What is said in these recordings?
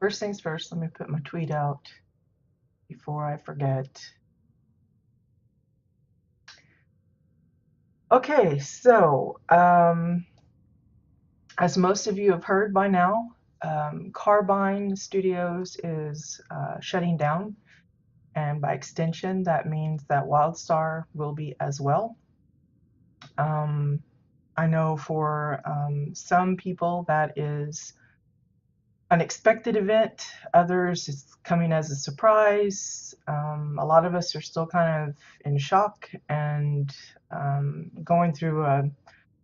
First things first, let me put my tweet out before I forget. Okay, so as most of you have heard by now, Carbine Studios is shutting down, and by extension, that means that WildStar will be as well. I know for some people that is unexpected event, others it's coming as a surprise. A lot of us are still kind of in shock and going through a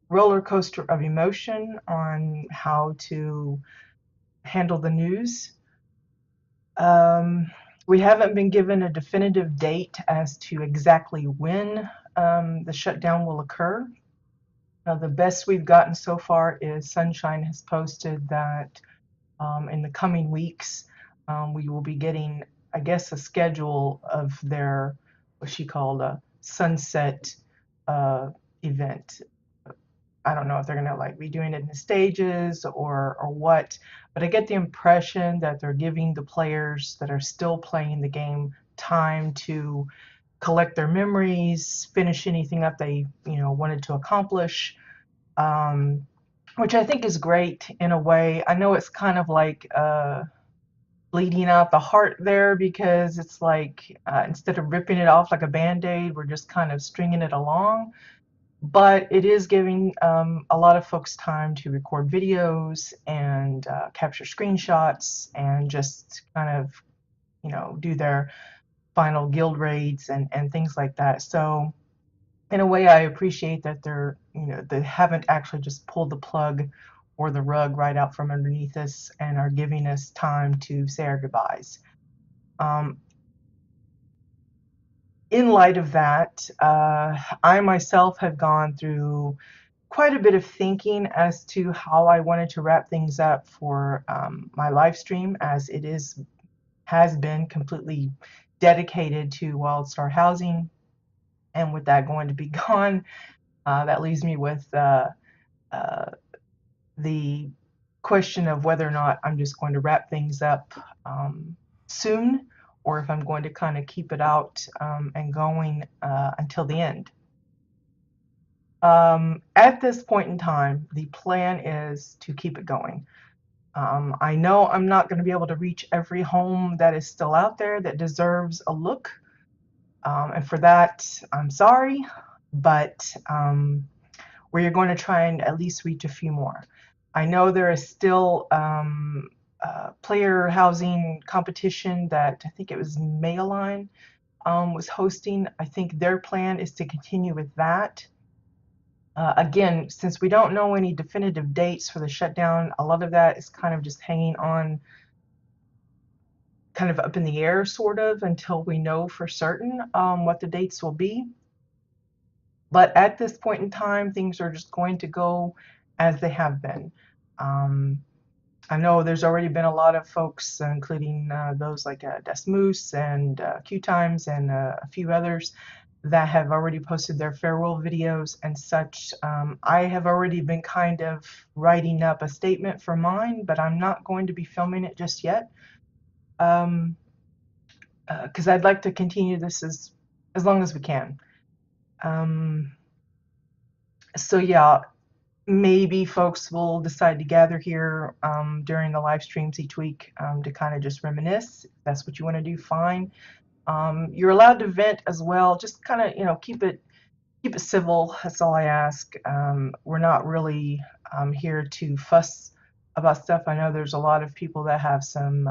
roller coaster of emotion on how to handle the news. We haven't been given a definitive date as to exactly when the shutdown will occur. The best we've gotten so far is Sunshine has posted that in the coming weeks, we will be getting, I guess, a schedule of their, what she called a sunset event. I don't know if they're gonna like be doing it in stages or what, but I get the impression that they're giving the players that are still playing the game time to collect their memories, finish anything up they wanted to accomplish. Which I think is great in a way. I know it's kind of like bleeding out the heart there because it's like instead of ripping it off like a band-aid, we're just kind of stringing it along. But it is giving a lot of folks time to record videos and capture screenshots and just kind of, do their final guild raids and things like that. So in a way, I appreciate that they haven't actually just pulled the plug or the rug right out from underneath us and are giving us time to say our goodbyes. In light of that, I myself have gone through quite a bit of thinking as to how I wanted to wrap things up for my live stream, as it has been completely dedicated to WildStar housing. And with that going to be gone, that leaves me with the question of whether or not I'm just going to wrap things up soon, or if I'm going to kind of keep it out and going until the end. At this point in time, the plan is to keep it going. I know I'm not going to be able to reach every home that is still out there that deserves a look. And for that, I'm sorry, but we're going to try and at least reach a few more. I know there is still player housing competition that I think it was Megaline was hosting. I think their plan is to continue with that. Again, since we don't know any definitive dates for the shutdown, a lot of that is kind of just hanging on, kind of up in the air sort of, until we know for certain what the dates will be. But at this point in time, things are just going to go as they have been. I know there's already been a lot of folks, including those like Desmoose and Q Times and a few others, that have already posted their farewell videos and such. I have already been kind of writing up a statement for mine, but I'm not going to be filming it just yet. Because I'd like to continue this as long as we can. So yeah, maybe folks will decide to gather here during the live streams each week to kind of just reminisce. If that's what you want to do, fine. You're allowed to vent as well. Just kind of, keep it civil. That's all I ask. We're not really here to fuss about stuff. I know there's a lot of people that have some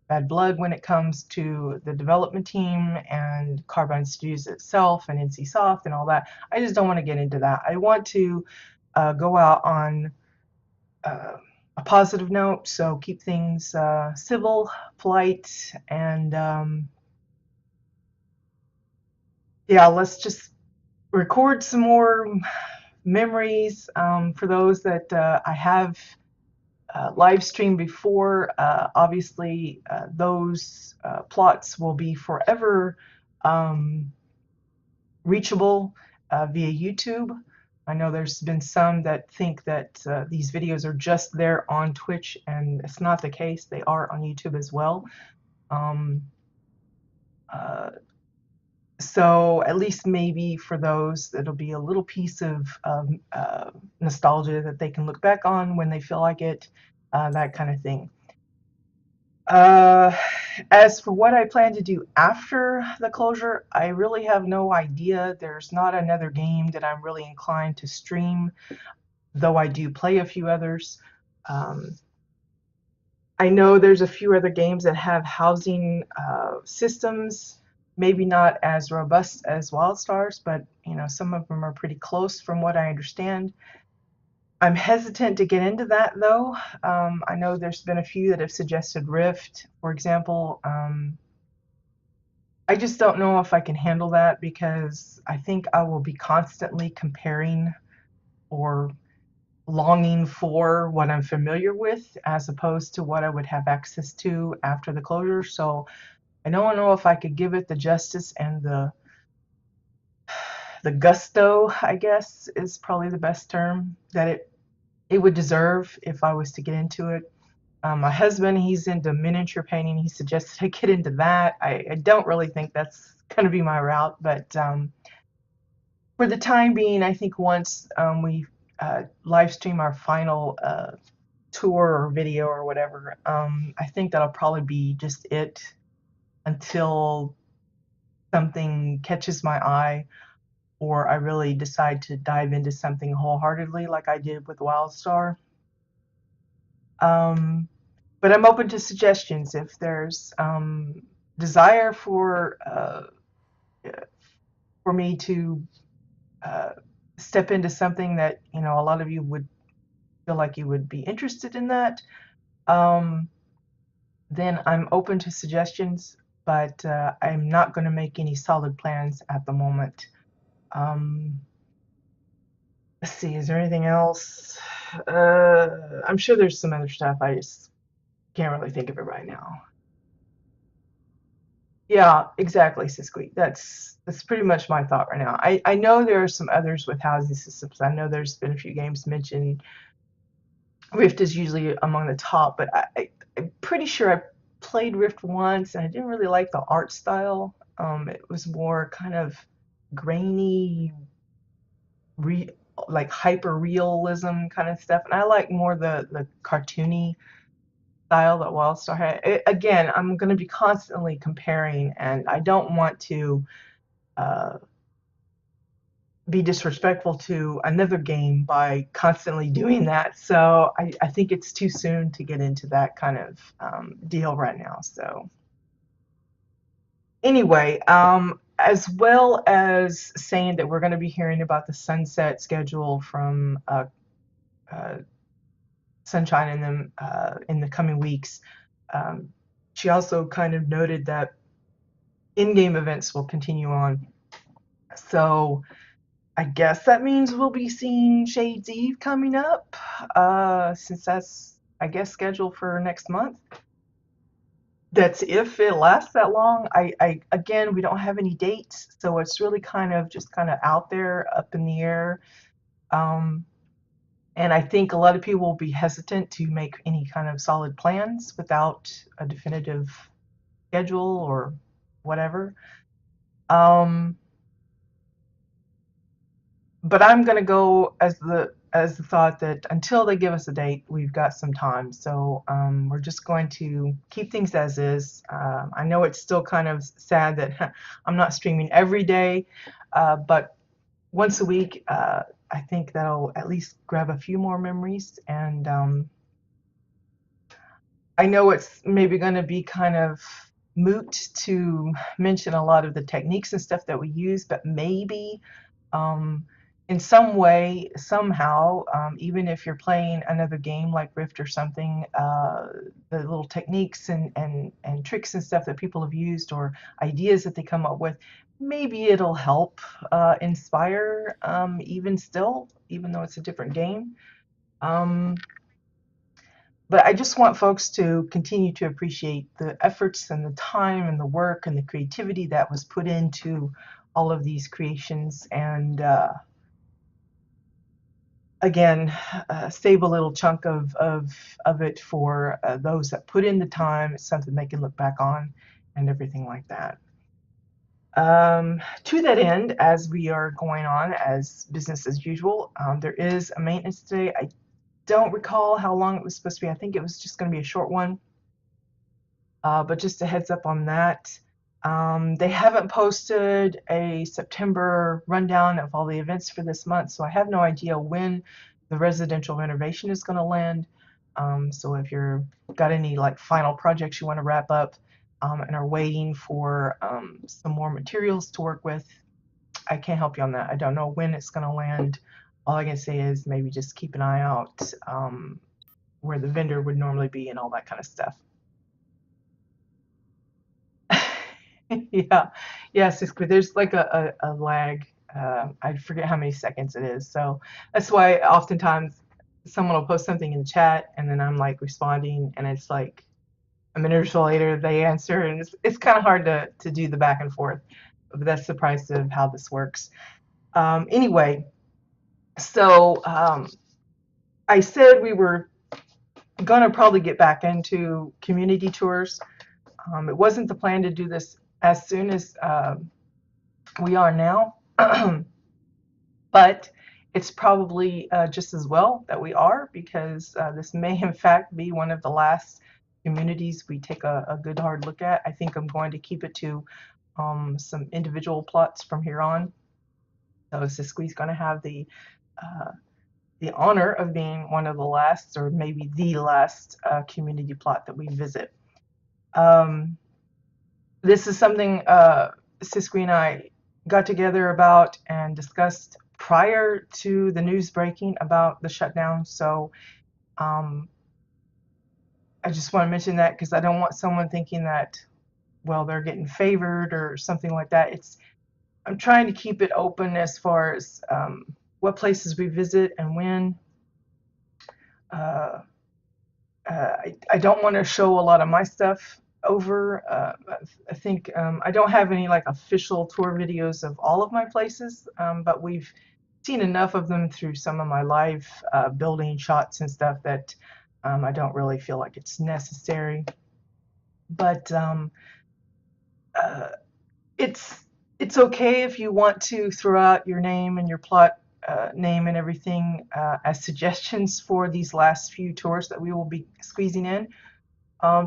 bad blood when it comes to the development team and Carbine Studios itself and NCSoft and all that. I just don't want to get into that. I want to go out on a positive note, so keep things civil, polite, and yeah, let's just record some more memories for those that I have live streamed before. Obviously, those plots will be forever reachable via YouTube. I know there's been some that think that these videos are just there on Twitch, and it's not the case. They are on YouTube as well. Um, uh, so at least maybe for those, it'll be a little piece of nostalgia that they can look back on when they feel like it, that kind of thing. As for what I plan to do after the closure, I really have no idea. There's not another game that I'm really inclined to stream, though I do play a few others. Um, I know there's a few other games that have housing systems, maybe not as robust as WildStar's, but you know, some of them are pretty close from what I understand. I'm hesitant to get into that though. I know there's been a few that have suggested Rift, for example. I just don't know if I can handle that because I think I will be constantly comparing or longing for what I'm familiar with as opposed to what I would have access to after the closure. So I don't know if I could give it the justice and the gusto, I guess is probably the best term, that it would deserve if I was to get into it. My husband, he's into miniature painting. He suggested I get into that. I don't really think that's going to be my route, but for the time being, I think once we live stream our final tour or video or whatever, I think that'll probably be just it until something catches my eye or I really decide to dive into something wholeheartedly like I did with WildStar. But I'm open to suggestions if there's desire for me to step into something that a lot of you would feel like you would be interested in that. Then I'm open to suggestions, but I'm not going to make any solid plans at the moment. Let's see, is there anything else? I'm sure there's some other stuff. I just can't really think of it right now. Yeah, exactly, Sisqueak. That's pretty much my thought right now. I know there are some others with housing systems. I know there's been a few games mentioned. Rift is usually among the top, but I'm pretty sure I played Rift once and I didn't really like the art style. It was more kind of grainy, like hyper realism kind of stuff, and I like more the cartoony style that WildStar had. Again, I'm going to be constantly comparing, and I don't want to be disrespectful to another game by constantly doing that. So I think it's too soon to get into that kind of deal right now. So anyway, as well as saying that we're going to be hearing about the sunset schedule from Sunshine and them in the coming weeks, she also kind of noted that in-game events will continue on. So I guess that means we'll be seeing Shades Eve coming up, since that's, I guess, scheduled for next month. That's if it lasts that long. Again, we don't have any dates, so it's really kind of out there, up in the air. And I think a lot of people will be hesitant to make any kind of solid plans without a definitive schedule or whatever. But I'm going to go as the thought that until they give us a date, we've got some time. So we're just going to keep things as is. I know it's still kind of sad that I'm not streaming every day, but once a week, I think that'll at least grab a few more memories. And I know it's maybe going to be kind of moot to mention a lot of the techniques and stuff that we use, but maybe in some way, somehow, even if you're playing another game like Rift or something, the little techniques and tricks and stuff that people have used or ideas that they come up with, maybe it'll help inspire even though it's a different game. But I just want folks to continue to appreciate the efforts and the time and the work and the creativity that was put into all of these creations. And again, save a little chunk of it for those that put in the time. It's something they can look back on and everything like that. To that end, as we are going on as business as usual, there is a maintenance today. I don't recall how long it was supposed to be. I think it was just going to be a short one. But just a heads up on that. They haven't posted a September rundown of all the events for this month, so I have no idea when the residential renovation is going to land. So if you're got any like final projects you want to wrap up and are waiting for some more materials to work with, I can't help you on that. I don't know when it's going to land. All I can say is maybe just keep an eye out where the vendor would normally be and all that kind of stuff. Yeah, yes, there's like a lag. I forget how many seconds it is. So that's why oftentimes someone will post something in the chat and then I'm like responding and it's like a minute or so later they answer and it's kind of hard to do the back and forth. But that's the price of how this works. Anyway, so I said we were gonna probably get back into community tours. It wasn't the plan to do this as soon as we are now, but it's probably just as well that we are, because this may in fact be one of the last communities we take a good hard look at. I think I'm going to keep it to some individual plots from here on. So Siskiyou's going to have the honor of being one of the last, or maybe the last community plot that we visit. This is something Siskiou and I got together about and discussed prior to the news breaking about the shutdown. So I just want to mention that because I don't want someone thinking that, well, they're getting favored or something like that. I'm trying to keep it open as far as what places we visit and when. I don't want to show a lot of my stuff over. I think I don't have any like official tour videos of all of my places, but we've seen enough of them through some of my live building shots and stuff that I don't really feel like it's necessary. But it's okay if you want to throw out your name and your plot name and everything as suggestions for these last few tours that we will be squeezing in.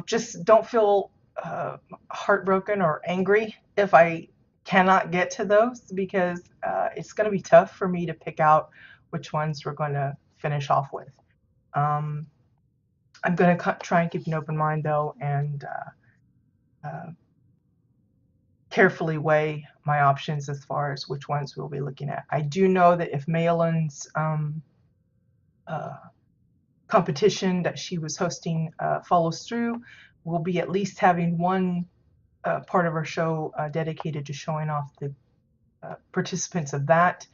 Just don't feel heartbroken or angry if I cannot get to those, because it's going to be tough for me to pick out which ones we're going to finish off with. I'm going to try and keep an open mind though, and carefully weigh my options as far as which ones we'll be looking at. I do know that if Mayelin's competition that she was hosting follows through, we'll be at least having one part of our show dedicated to showing off the participants of that.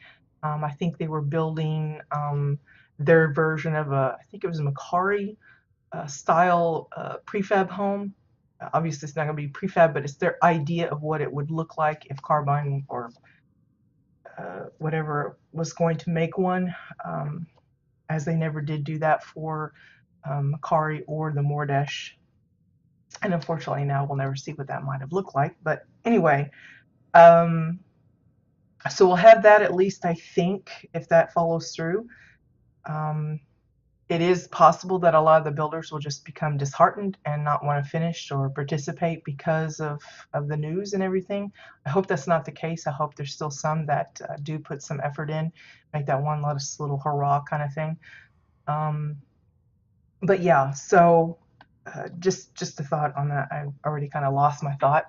I think they were building their version of I think it was a Macquarie style prefab home. Obviously it's not going to be prefab, but it's their idea of what it would look like if Carbine or whatever was going to make one, as they never did do that for Macquarie or the Mordesh. And unfortunately now we'll never see what that might have looked like. But anyway, so we'll have that at least, I think, if that follows through. It is possible that a lot of the builders will just become disheartened and not want to finish or participate because of the news and everything. I hope that's not the case. I hope there's still some that do put some effort in, make that one last little hurrah kind of thing. But yeah, so just a thought on that. I already kind of lost my thought.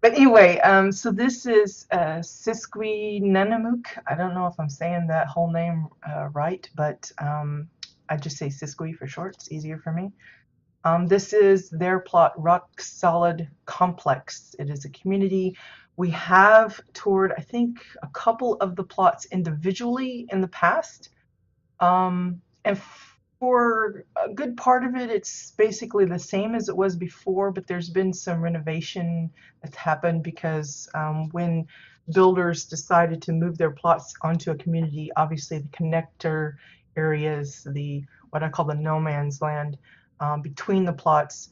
But anyway, so this is Siskiou. I don't know if I'm saying that whole name right, but I just say Siskiou for short. It's easier for me. This is their plot, Rock Solid Complex. It is a community. We have toured, I think, a couple of the plots individually in the past. And for a good part of it, it's basically the same as it was before, but there's been some renovation that's happened because when builders decided to move their plots onto a community, obviously the connector areas, the what I call the no man's land, between the plots,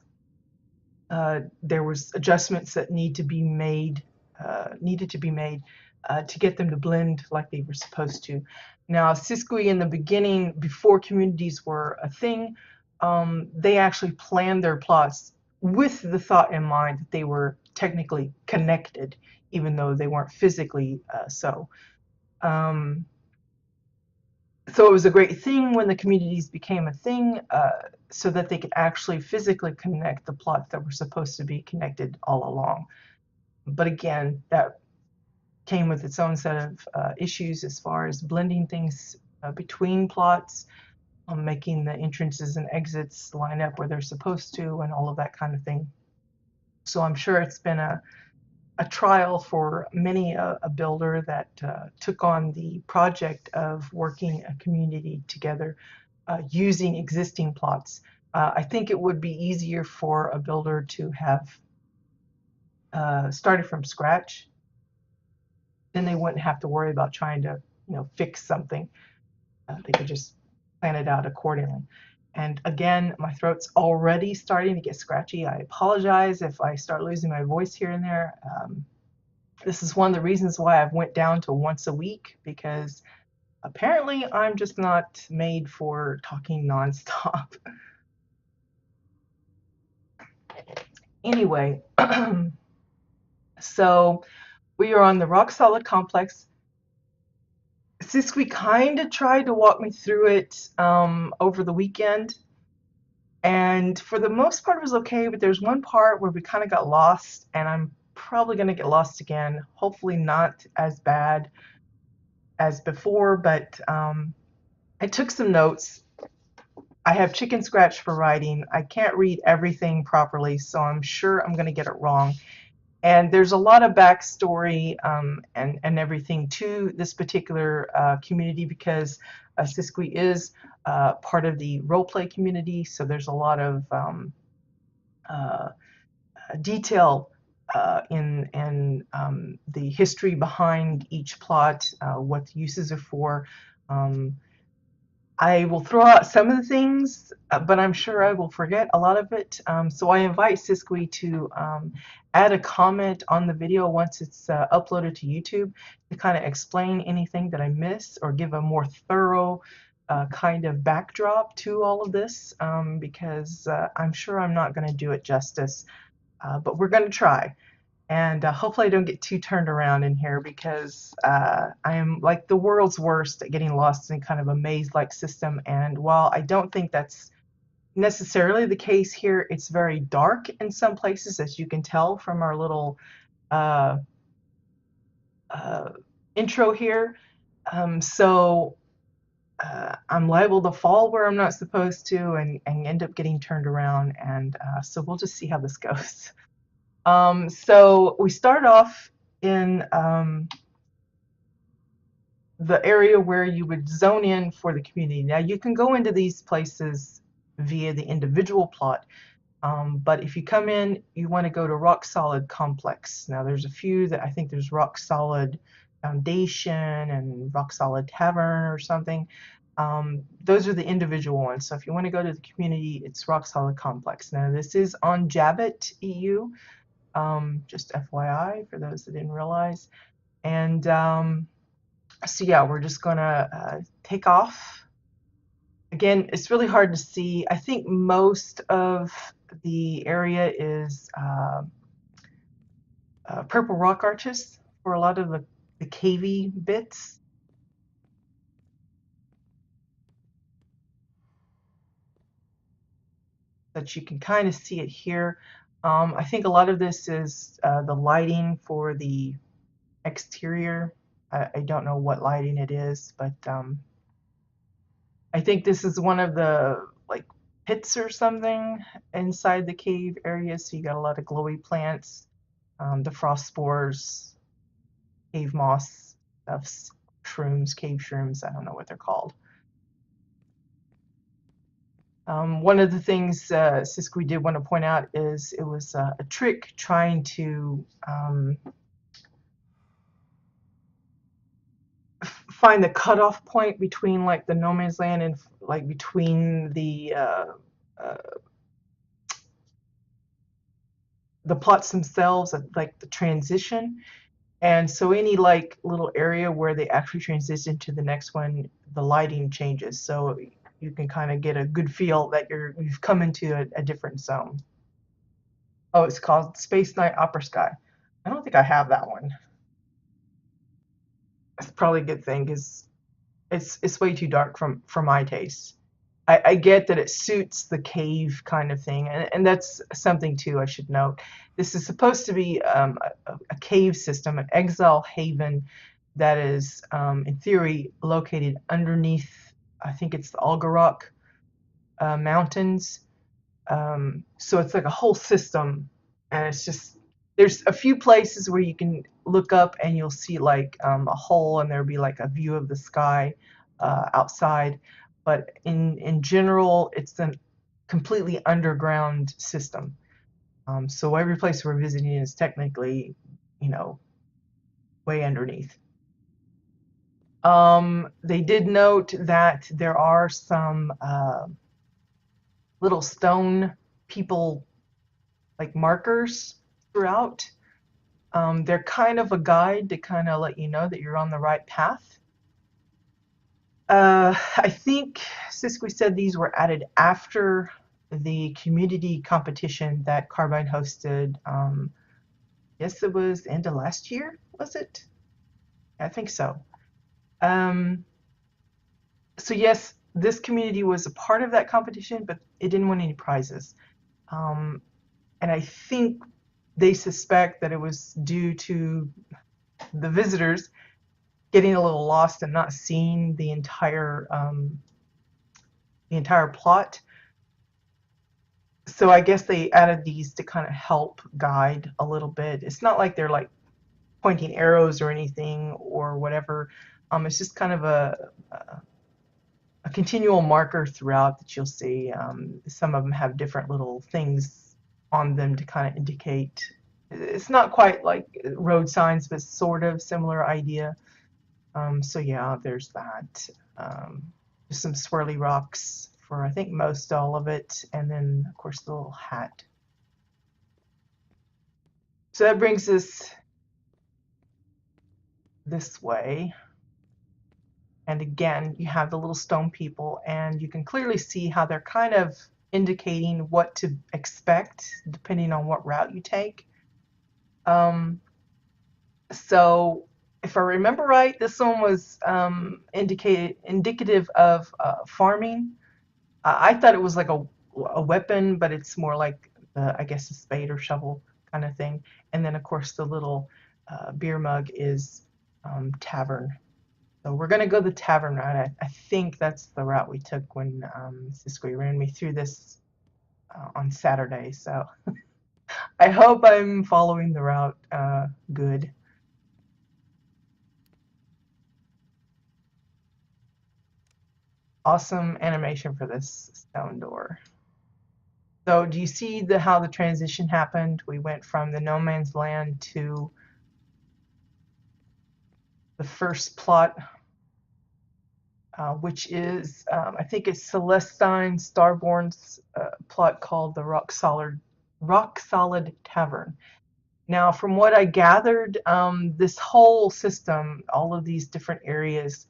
there was adjustments that needed to be made to get them to blend like they were supposed to. Now, Siskiyou in the beginning, before communities were a thing, they actually planned their plots with the thought in mind that they were technically connected, even though they weren't physically so. So it was a great thing when the communities became a thing, so that they could actually physically connect the plots that were supposed to be connected all along. But again, that came with its own set of issues as far as blending things between plots, making the entrances and exits line up where they're supposed to, and all of that kind of thing. So I'm sure it's been a trial for many a builder that took on the project of working a community together using existing plots. I think it would be easier for a builder to have started from scratch. Then they wouldn't have to worry about trying to, fix something. They could just plan it out accordingly. And again, my throat's already starting to get scratchy. I apologize if I start losing my voice here and there. This is one of the reasons why I've went down to once a week, because apparently I'm just not made for talking nonstop. Anyway, so we are on the rock solid complex. Siskiyou kind of tried to walk me through it over the weekend, and for the most part it was okay, but there's one part where we kind of got lost, and I'm probably going to get lost again. Hopefully not as bad as before, but I took some notes. I have chicken scratch for writing. I can't read everything properly, so I'm sure I'm going to get it wrong. And there's a lot of backstory and everything to this particular community, because Siskiyou is part of the roleplay community, so there's a lot of detail in the history behind each plot, what the uses are for. I will throw out some of the things, but I'm sure I will forget a lot of it. So I invite Siskiyou to add a comment on the video once it's uploaded to YouTube to kind of explain anything that I missed, or give a more thorough kind of backdrop to all of this, because I'm sure I'm not going to do it justice, but we're going to try. And hopefully I don't get too turned around in here, because I am like the world's worst at getting lost in kind of a maze-like system. And while I don't think that's necessarily the case here, it's very dark in some places, as you can tell from our little intro here. So I'm liable to fall where I'm not supposed to, and end up getting turned around. And so we'll just see how this goes. So we start off in the area where you would zone in for the community. Now you can go into these places via the individual plot, but if you come in, you want to go to Rock Solid Complex. Now there's a few that I think there's Rock Solid Foundation and Rock Solid Tavern or something. Those are the individual ones. So if you want to go to the community, it's Rock Solid Complex. Now this is on Jabbit-EU. Just FYI for those that didn't realize. And so yeah, we're just gonna take off. Again, it's really hard to see. I think most of the area is purple rock arches for a lot of the cavey bits. But you can kind of see it here. I think a lot of this is the lighting for the exterior. I don't know what lighting it is, but I think this is one of the like pits or something inside the cave area. So you got a lot of glowy plants, the frost spores, cave moss, shrooms, cave shrooms. I don't know what they're called. One of the things Siskiyou did want to point out is it was a trick trying to find the cutoff point between like the no man's land and like between uh, the plots themselves, like the transition. And so any like little area where they actually transition to the next one, the lighting changes. So you can kind of get a good feel that you've come into a different zone. Oh, it's called Space Night Opera Sky. I don't think I have that one. That's probably a good thing because it's way too dark for my taste. I get that it suits the cave kind of thing, and that's something too I should note. This is supposed to be a cave system, an exile haven that is, in theory, located underneath, I think it's the Algarock mountains. So it's like a whole system, and it's just there's a few places where you can look up and you'll see like a hole, and there'll be like a view of the sky outside. But in general, it's a completely underground system. So every place we're visiting is technically, you know, way underneath. They did note that there are some little stone people like markers throughout. They're kind of a guide to kind of let you know that you're on the right path. I think Siskwe said these were added after the community competition that Carbine hosted. Yes, it was the end of last year, was it? I think so. Um, so yes, this community was a part of that competition, but it didn't win any prizes. Um, and I think they suspect that it was due to the visitors getting a little lost and not seeing the entire plot. So I guess they added these to kind of help guide a little bit. It's not like they're like pointing arrows or anything or whatever. It's just kind of a continual marker throughout that you'll see. Some of them have different little things on them to kind of indicate. It's not quite like road signs, but sort of similar idea. So yeah, there's that. Just some swirly rocks for I think most all of it, and then of course the little hat. So that brings us this way. And again, you have the little stone people, and you can clearly see how they're kind of indicating what to expect depending on what route you take. So if I remember right, this one was indicative of farming. I thought it was like a weapon, but it's more like I guess a spade or shovel kind of thing. And then of course the little beer mug is tavern. So we're gonna go the tavern route. I think that's the route we took when Siskwe ran me through this on Saturday. So I hope I'm following the route good. Awesome animation for this stone door. So do you see how the transition happened? We went from the no man's land to the first plot, which is, I think it's Celestine Starborn's plot called the Rock Solid Tavern. Now, from what I gathered, this whole system, all of these different areas,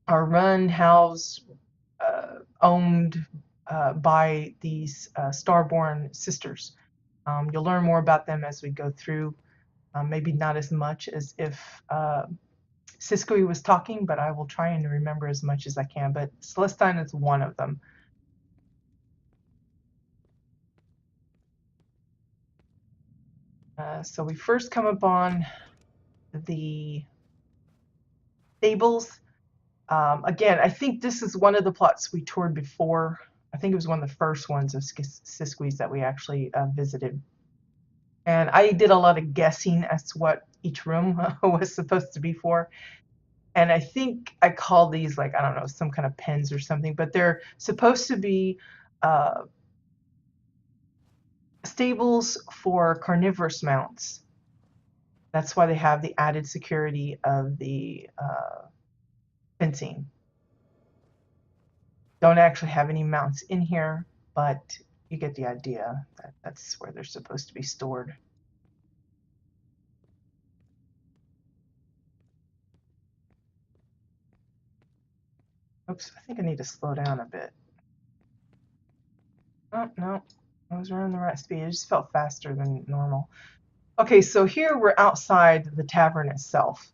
are run, housed, owned by these Starborn sisters. You'll learn more about them as we go through. Maybe not as much as if Siskwe was talking, but I will try and remember as much as I can. But Celestine is one of them. So we first come upon the stables. Again, I think this is one of the plots we toured before. I think it was one of the first ones of Siskwe's that we actually visited. And I did a lot of guessing as to what each room was supposed to be for. And I think I called these like, I don't know, some kind of pens or something, but they're supposed to be stables for carnivorous mounts. That's why they have the added security of the fencing. Don't actually have any mounts in here, but you get the idea that that's where they're supposed to be stored. Oops, I think I need to slow down a bit. Oh, no, those are in the right speed. It just felt faster than normal. Okay, so here we're outside the tavern itself.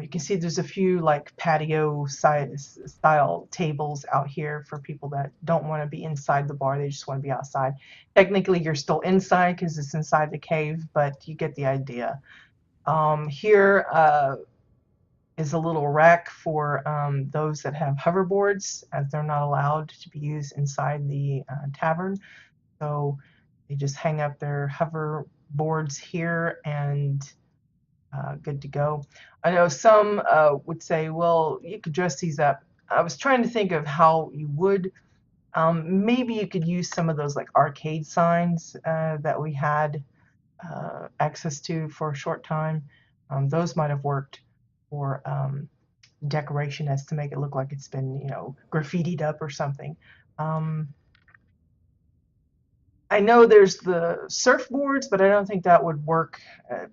You can see there's a few like patio style tables out here for people that don't want to be inside the bar. They just want to be outside. Technically, you're still inside because it's inside the cave, but you get the idea. Here is a little rack for those that have hoverboards, as they're not allowed to be used inside the tavern. So they just hang up their hoverboards here and good to go. I know some would say, well, you could dress these up. I was trying to think of how you would. Maybe you could use some of those like arcade signs that we had access to for a short time. Those might have worked for decoration as to make it look like it's been, you know, graffitied up or something. I know there's the surfboards, but I don't think that would work.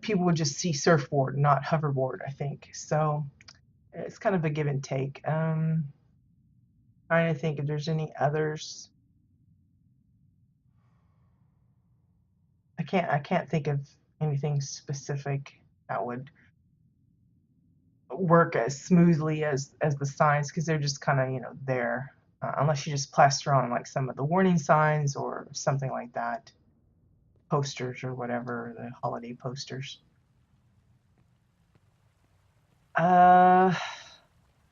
People would just see surfboard, not hoverboard, I think. So it's kind of a give and take. Trying to think if there's any others. I can't think of anything specific that would work as smoothly as the signs, because they're just kind of, you know, there. Unless you just plaster on like some of the warning signs or something like that. Posters or whatever, the holiday posters.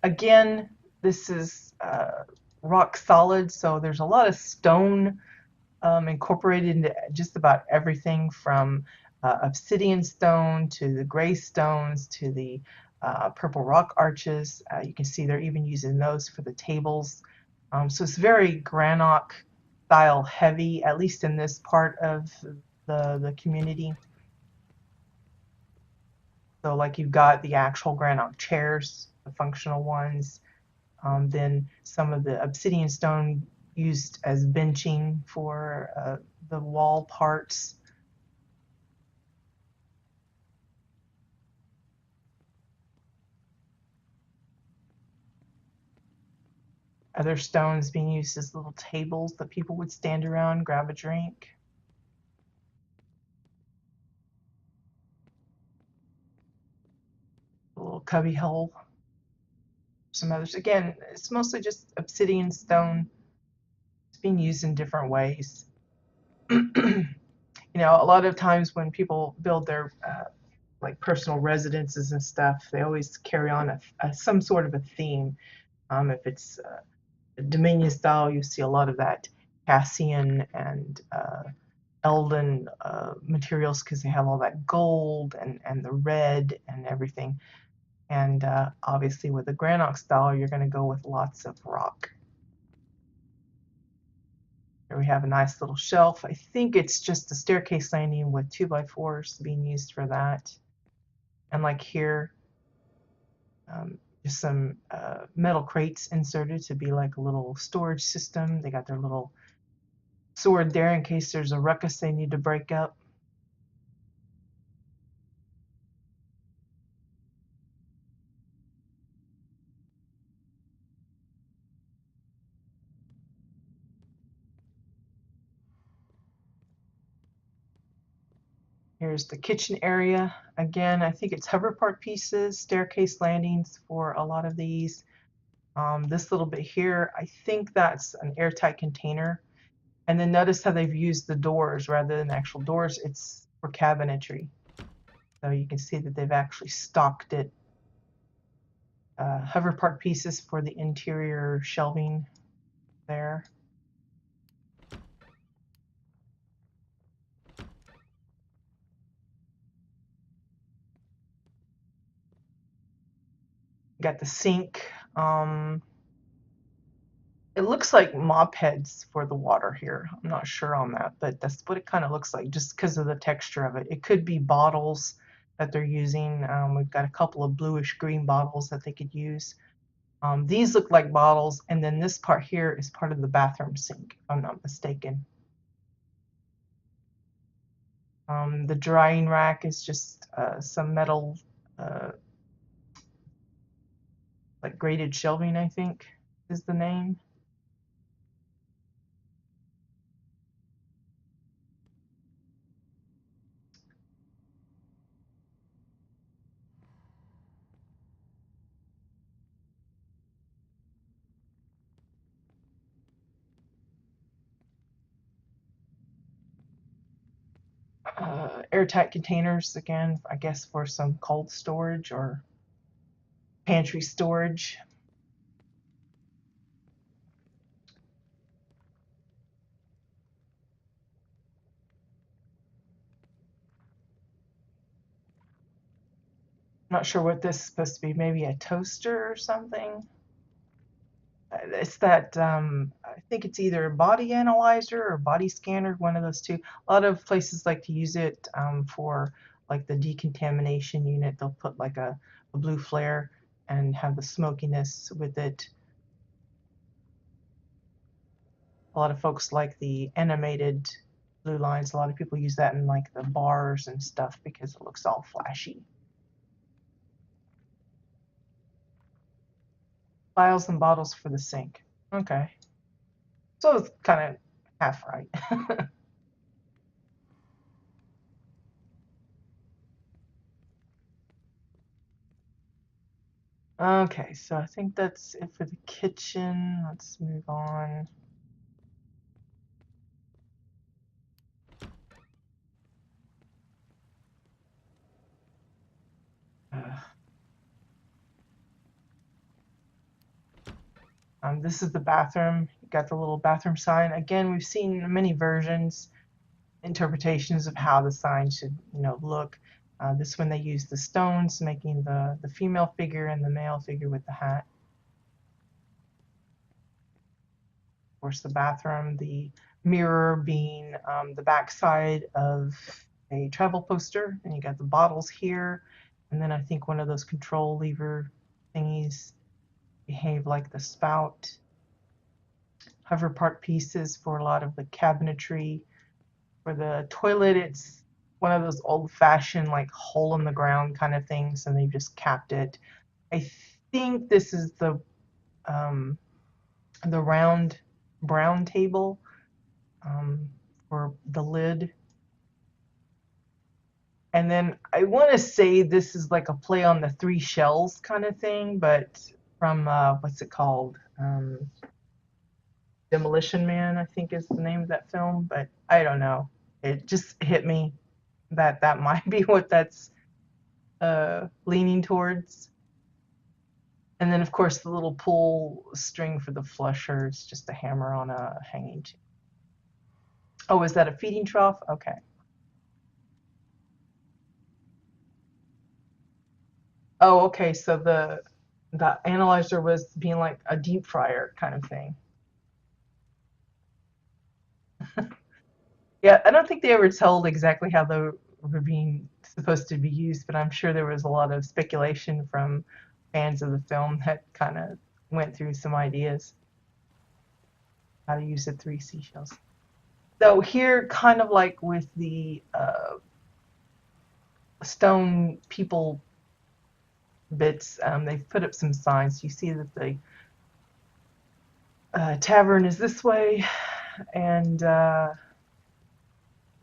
Again, this is rock solid, so there's a lot of stone incorporated into just about everything, from obsidian stone to the gray stones to the purple rock arches. You can see they're even using those for the tables. So it's very Granok style heavy, at least in this part of the community. So like you've got the actual Granok chairs, the functional ones, then some of the obsidian stone used as benching for the wall parts. Other stones being used as little tables that people would stand around, grab a drink. A little cubby hole. Some others. Again, it's mostly just obsidian stone. It's being used in different ways. You know, a lot of times when people build their like personal residences and stuff, they always carry on some sort of a theme. If it's Dominion style, you see a lot of that Cassian and Elden materials, because they have all that gold and the red and everything. And obviously with the Granok style, you're going to go with lots of rock. Here we have a nice little shelf. I think it's just a staircase landing with 2x4s being used for that. And like here, just some metal crates inserted to be like a little storage system. They got their little sword there in case there's a ruckus they need to break up. Here's the kitchen area. Again, I think it's hover part pieces, staircase landings for a lot of these. This little bit here, I think that's an airtight container. And then notice how they've used the doors rather than actual doors. It's for cabinetry. So you can see that they've actually stocked it. Hover part pieces for the interior shelving there. Got the sink. It looks like mop heads for the water here. I'm not sure on that, but that's what it kind of looks like just because of the texture of it. It could be bottles that they're using. We've got a couple of bluish green bottles that they could use. These look like bottles, and then this part here is part of the bathroom sink, if I'm not mistaken. The drying rack is just some metal, like graded shelving, I think is the name. Airtight containers, again, I guess for some cold storage or pantry storage. I'm not sure what this is supposed to be, maybe a toaster or something. It's that, I think it's either a body analyzer or body scanner, one of those two. A lot of places like to use it for like the decontamination unit. They'll put like a blue flare and have the smokiness with it. A lot of folks like the animated blue lines. A lot of people use that in like the bars and stuff because it looks all flashy. Vials and bottles for the sink. Okay. So it's kind of half right. Okay, so I think that's it for the kitchen. Let's move on. This is the bathroom. You got the little bathroom sign. Again, we've seen many versions, interpretations of how the sign should, look. This one they use the stones, making the female figure and the male figure with the hat. Of course, the bathroom, the mirror being the backside of a travel poster, and you got the bottles here, and then I think one of those control lever thingies behave like the spout. Hover part pieces for a lot of the cabinetry. For the toilet, it's one of those old-fashioned like hole in the ground kind of things, and they've just capped it. I think this is the round brown table for the lid. And then I want to say this is like a play on the three shells kind of thing, but from what's it called? Demolition Man, I think is the name of that film, but I don't know. It just hit me that that might be what that's leaning towards. And then, of course, the little pull string for the flusher is just a hammer on a hanging chain. Oh, is that a feeding trough? Okay. Oh, okay. So the analyzer was being like a deep fryer kind of thing. Yeah, I don't think they ever told exactly how they were being supposed to be used, but I'm sure there was a lot of speculation from fans of the film that kind of went through some ideas how to use the three seashells. So here, kind of like with the stone people bits, they've put up some signs. You see that the tavern is this way, and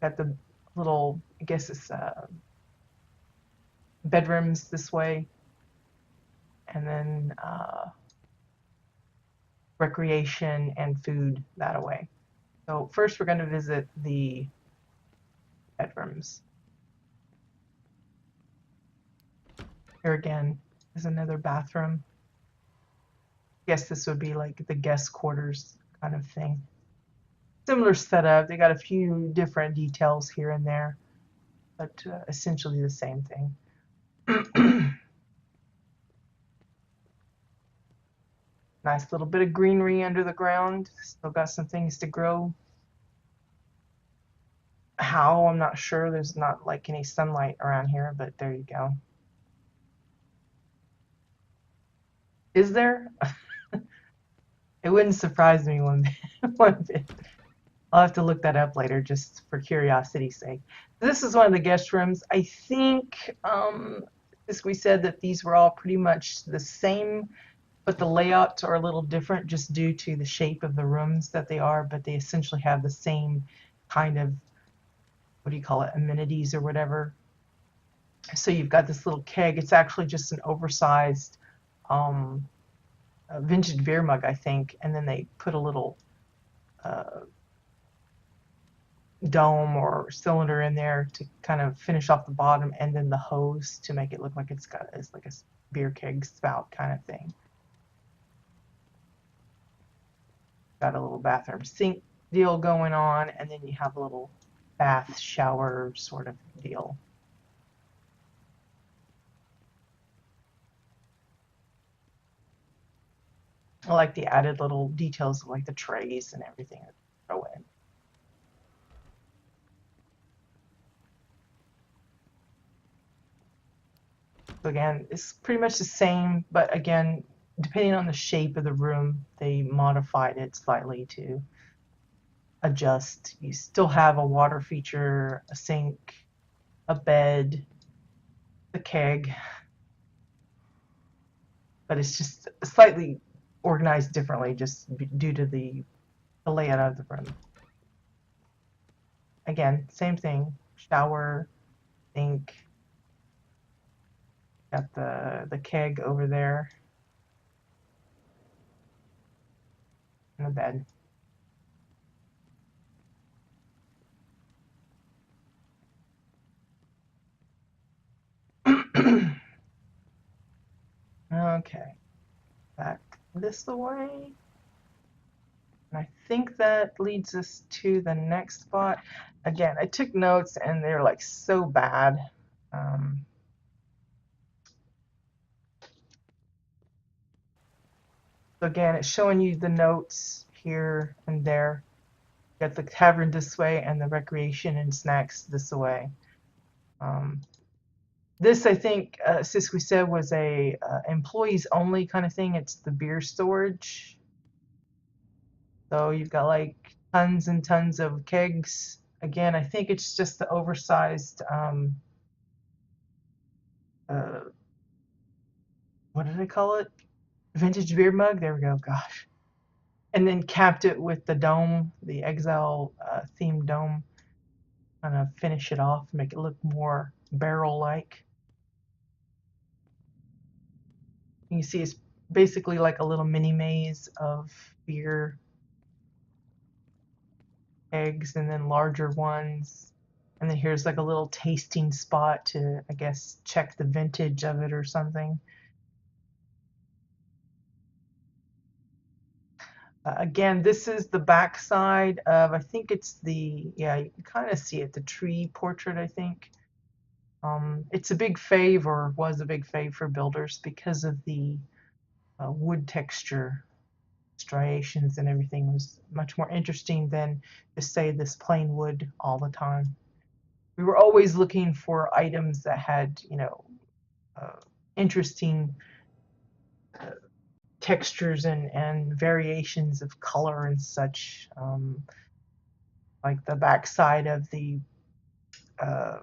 got the little, I guess it's bedrooms this way, and then recreation and food that way. So first we're going to visit the bedrooms. Here again is another bathroom. I guess this would be like the guest quarters kind of thing. Similar setup. They got a few different details here and there, but essentially the same thing. Nice little bit of greenery under the ground. Still got some things to grow. How? I'm not sure. There's not like any sunlight around here, but there you go. Is there? It wouldn't surprise me one bit. One bit. I'll have to look that up later just for curiosity's sake. This is one of the guest rooms. I think, as we said, that these were all pretty much the same, but the layouts are a little different just due to the shape of the rooms that they are, but they essentially have the same kind of, what do you call it, amenities or whatever. So you've got this little keg. It's actually just an oversized vintage beer mug, I think, and then they put a little uh, dome or cylinder in there to kind of finish off the bottom, and then the hose to make it look like it's like a beer keg spout kind of thing. Got a little bathroom sink deal going on, and then you have a little bath shower sort of deal. I like the added little details like the trays and everything that throw in. So again, it's pretty much the same, but again, depending on the shape of the room, they modified it slightly to adjust. You still have a water feature, a sink, a bed, a keg, but it's just slightly organized differently just due to the layout of the room. Again, same thing, shower, sink, got the keg over there, and the bed. Okay, back this way. And I think that leads us to the next spot. Again, I took notes and they're like so bad. So again, it's showing you the notes here and there. You got the tavern this way and the recreation and snacks this way. This, I think, since we said, was a employees only kind of thing. It's the beer storage. So you've got like tons and tons of kegs. Again, I think it's just the oversized, uh, what did I call it? Vintage beer mug. There we go. Gosh. And then capped it with the dome, the Exile themed dome. Kind of finish it off, make it look more barrel-like. You see it's basically like a little mini maze of beer eggs and then larger ones. And then here's like a little tasting spot to, I guess, check the vintage of it or something. Again, this is the back side of, I think it's the, yeah, you can kind of see it, the tree portrait, I think. It's a big fave, or was a big fave for builders because of the wood texture, striations and everything was much more interesting than just say this plain wood all the time. We were always looking for items that had, you know, interesting textures and variations of color and such, like the back side of the uh,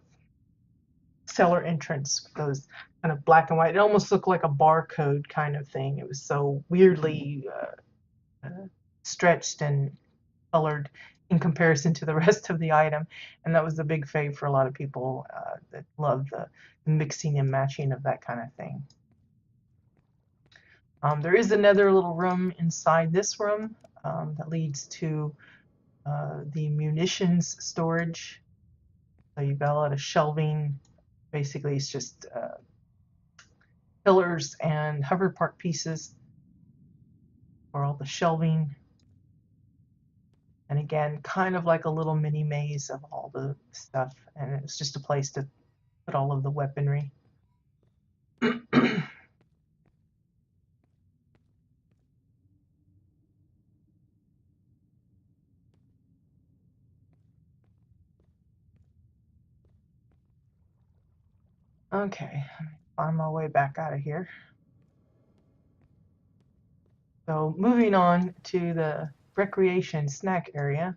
cellar entrance, those kind of black and white. It almost looked like a barcode kind of thing. It was so weirdly stretched and colored in comparison to the rest of the item, and that was a big fave for a lot of people that love the mixing and matching of that kind of thing. There is another little room inside this room that leads to the munitions storage. So you've got a lot of shelving. Basically, it's just pillars and hover park pieces for all the shelving. And again, kind of like a little mini maze of all the stuff. And it's just a place to put all of the weaponry. Okay, find my way back out of here. So moving on to the recreation snack area.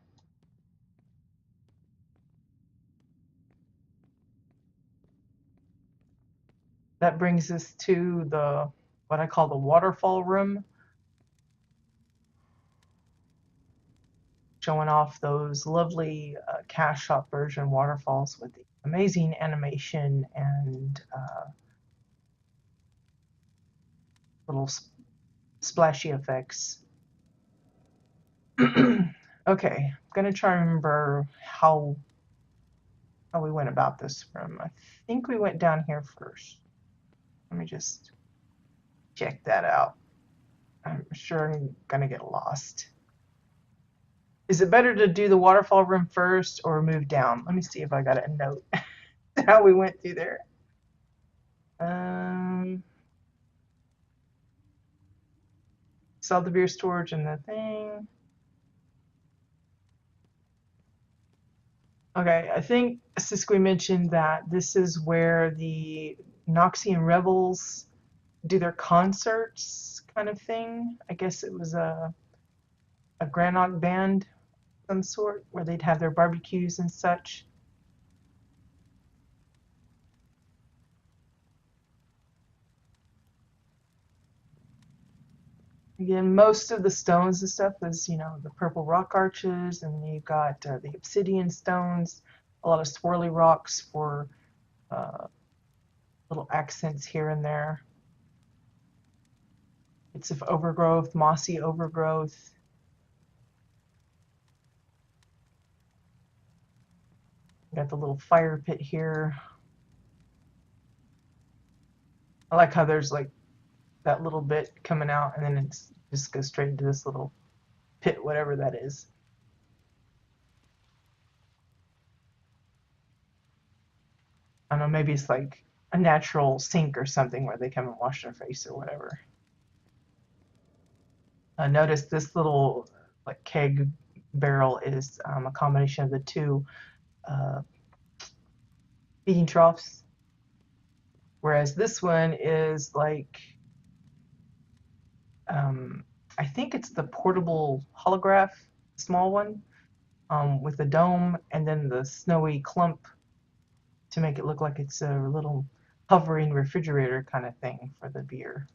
That brings us to the what I call the waterfall room, showing off those lovely cash shop version waterfalls with the amazing animation and little splashy effects. Okay, I'm gonna try and remember how we went about this room. I think we went down here first. Let me just check that out. I'm sure I'm gonna get lost. Is it better to do the waterfall room first or move down? Let me see if I got a note how we went through there. Saw the beer storage and the thing. Okay, I think Siskwe mentioned that this is where the Noxian Rebels do their concerts kind of thing. I guess it was a Granok band of some sort where they'd have their barbecues and such. Again, most of the stones and stuff is, the purple rock arches, and you've got the obsidian stones, a lot of swirly rocks for uh, little accents here and there. Bits of overgrowth, mossy overgrowth. Got the little fire pit here. I like how there's like that little bit coming out and then it just goes straight into this little pit, whatever that is. I don't know, maybe it's like a natural sink or something where they come and wash their face or whatever. Notice this little like keg barrel is a combination of the two uh, feeding troughs, whereas this one is like I think it's the portable holograph, small one, with the dome and then the snowy clump to make it look like it's a little hovering refrigerator kind of thing for the beer.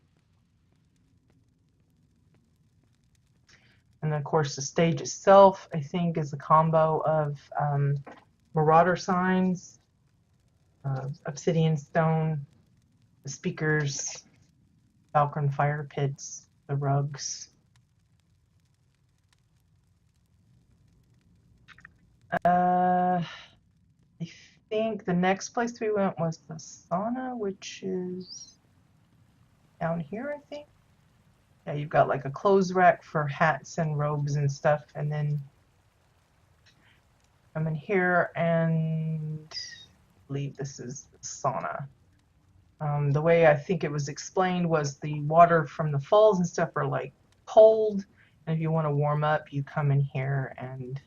And then, of course, the stage itself, I think, is a combo of marauder signs, obsidian stone, the speakers, Falcon fire pits, the rugs. I think the next place we went was the sauna, which is down here, I think. Yeah, you've got like a clothes rack for hats and robes and stuff, and then I'm in here and I believe this is the sauna. The way I think it was explained was the water from the falls and stuff are like cold, and if you want to warm up, you come in here and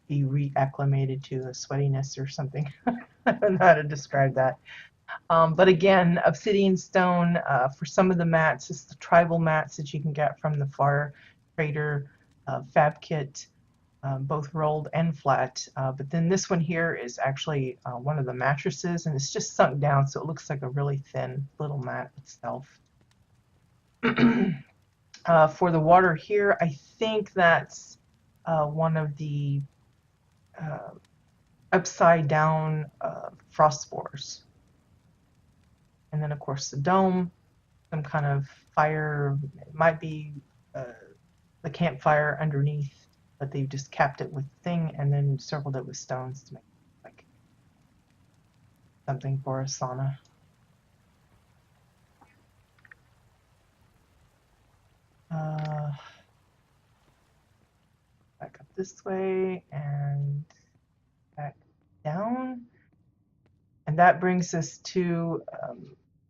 be reacclimated to the sweatiness or something. I don't know how to describe that. But again, obsidian stone for some of the mats. It's the tribal mats that you can get from the Far Trader Fab Kit, both rolled and flat. But then this one here is actually one of the mattresses, and it's just sunk down, so it looks like a really thin little mat itself. For the water here, I think that's one of the upside down frost spores. And then, of course, the dome, some kind of fire. It might be the campfire underneath, but they've just capped it with thing and then circled it with stones to make it like something for a sauna. Back up this way and back down. And that brings us to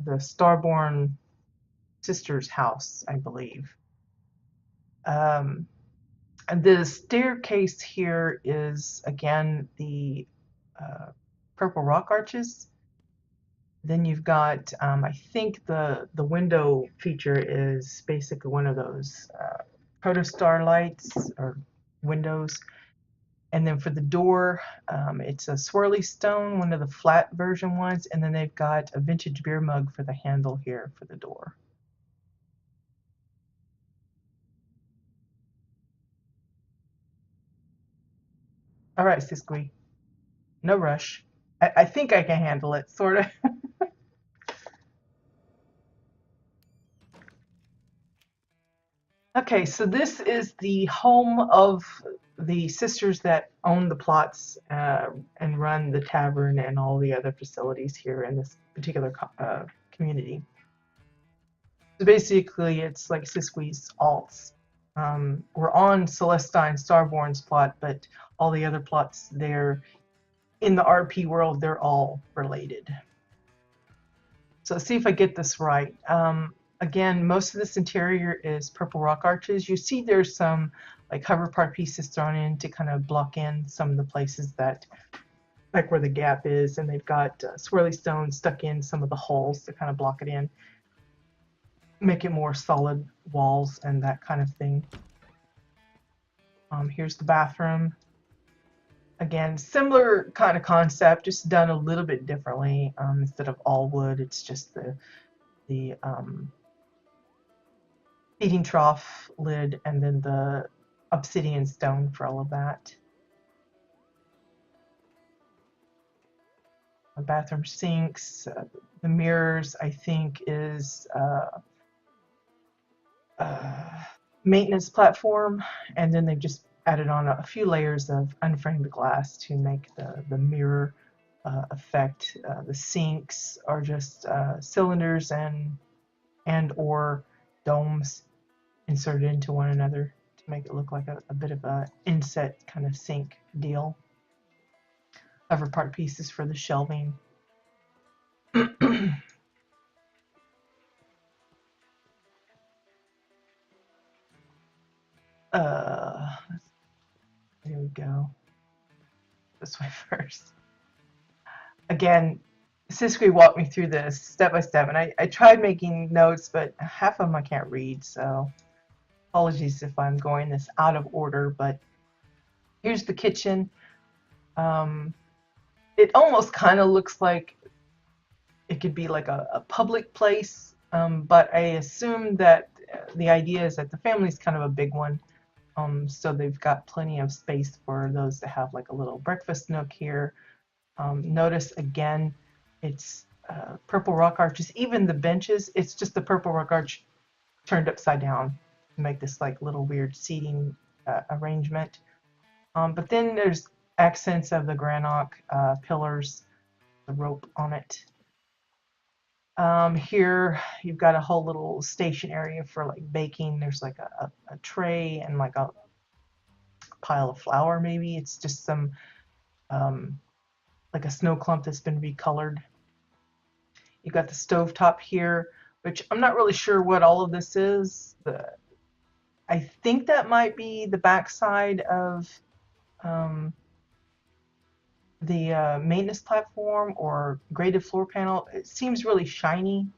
the Starborn sister's house, I believe. And the staircase here is, again, the purple rock arches. Then you've got, I think the window feature is basically one of those protostar lights or windows. And then for the door, it's a swirly stone, one of the flat version ones, and then they've got a vintage beer mug for the handle here for the door. All right, Siskwe, no rush. I think I can handle it, sort of. Okay, so this is the home of the sisters that own the plots and run the tavern and all the other facilities here in this particular community. So basically, it's like Siskwe's alts. We're on Celestine Starborn's plot, but all the other plots there in the RP world, they're all related. So let's see if I get this right. Again, most of this interior is purple rock arches. You see there's some like hover part pieces thrown in to kind of block in some of the places that, like where the gap is, and they've got swirly stones stuck in some of the holes to kind of block it in, make it more solid walls and that kind of thing. Here's the bathroom. Again, similar kind of concept, just done a little bit differently. Instead of all wood, it's just the feeding trough lid and then the obsidian stone for all of that. The bathroom sinks, the mirrors, I think, is maintenance platform, and then they've just added on a few layers of unframed glass to make the mirror effect. The sinks are just cylinders and or domes inserted into one another to make it look like a bit of a inset kind of sink deal. Cover part pieces for the shelving. Here we go. This way first. Again, Siskwe walked me through this step by step, and I tried making notes, but half of them I can't read, so apologies if I'm going this out of order. But here's the kitchen. It almost kind of looks like it could be like a public place, but I assume that the idea is that the family's kind of a big one. So they've got plenty of space for those to have like a little breakfast nook here. Notice again, it's purple rock arches. Even the benches, it's just the purple rock arch turned upside down to make this like little weird seating arrangement. But then there's accents of the granite pillars, the rope on it. Here you've got a whole little station area for like baking. There's like a tray and like a pile of flour maybe. It's just some like a snow clump that's been recolored. You've got the stovetop here, which I'm not really sure what all of this is. I think that might be the backside of the maintenance platform or graded floor panel. It seems really shiny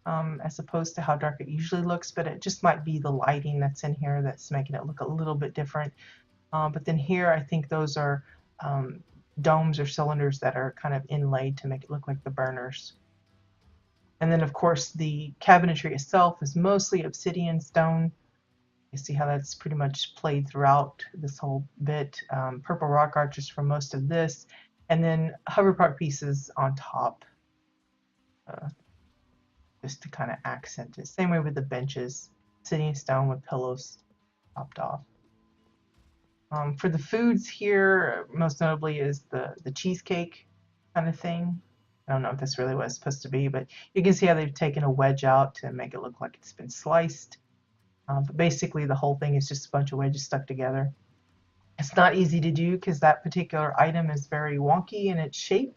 as opposed to how dark it usually looks, but it just might be the lighting that's in here that's making it look a little bit different. But then here I think those are domes or cylinders that are kind of inlaid to make it look like the burners. And then of course the cabinetry itself is mostly obsidian stone. You see how that's pretty much played throughout this whole bit. Purple rock arches for most of this, and then hover part pieces on top, just to kind of accent it. Same way with the benches, obsidian stone with pillows topped off. For the foods here, most notably is the cheesecake kind of thing. I don't know if that's really what it's supposed to be, but you can see how they've taken a wedge out to make it look like it's been sliced. But basically the whole thing is just a bunch of wedges stuck together. It's not easy to do because that particular item is very wonky in its shape,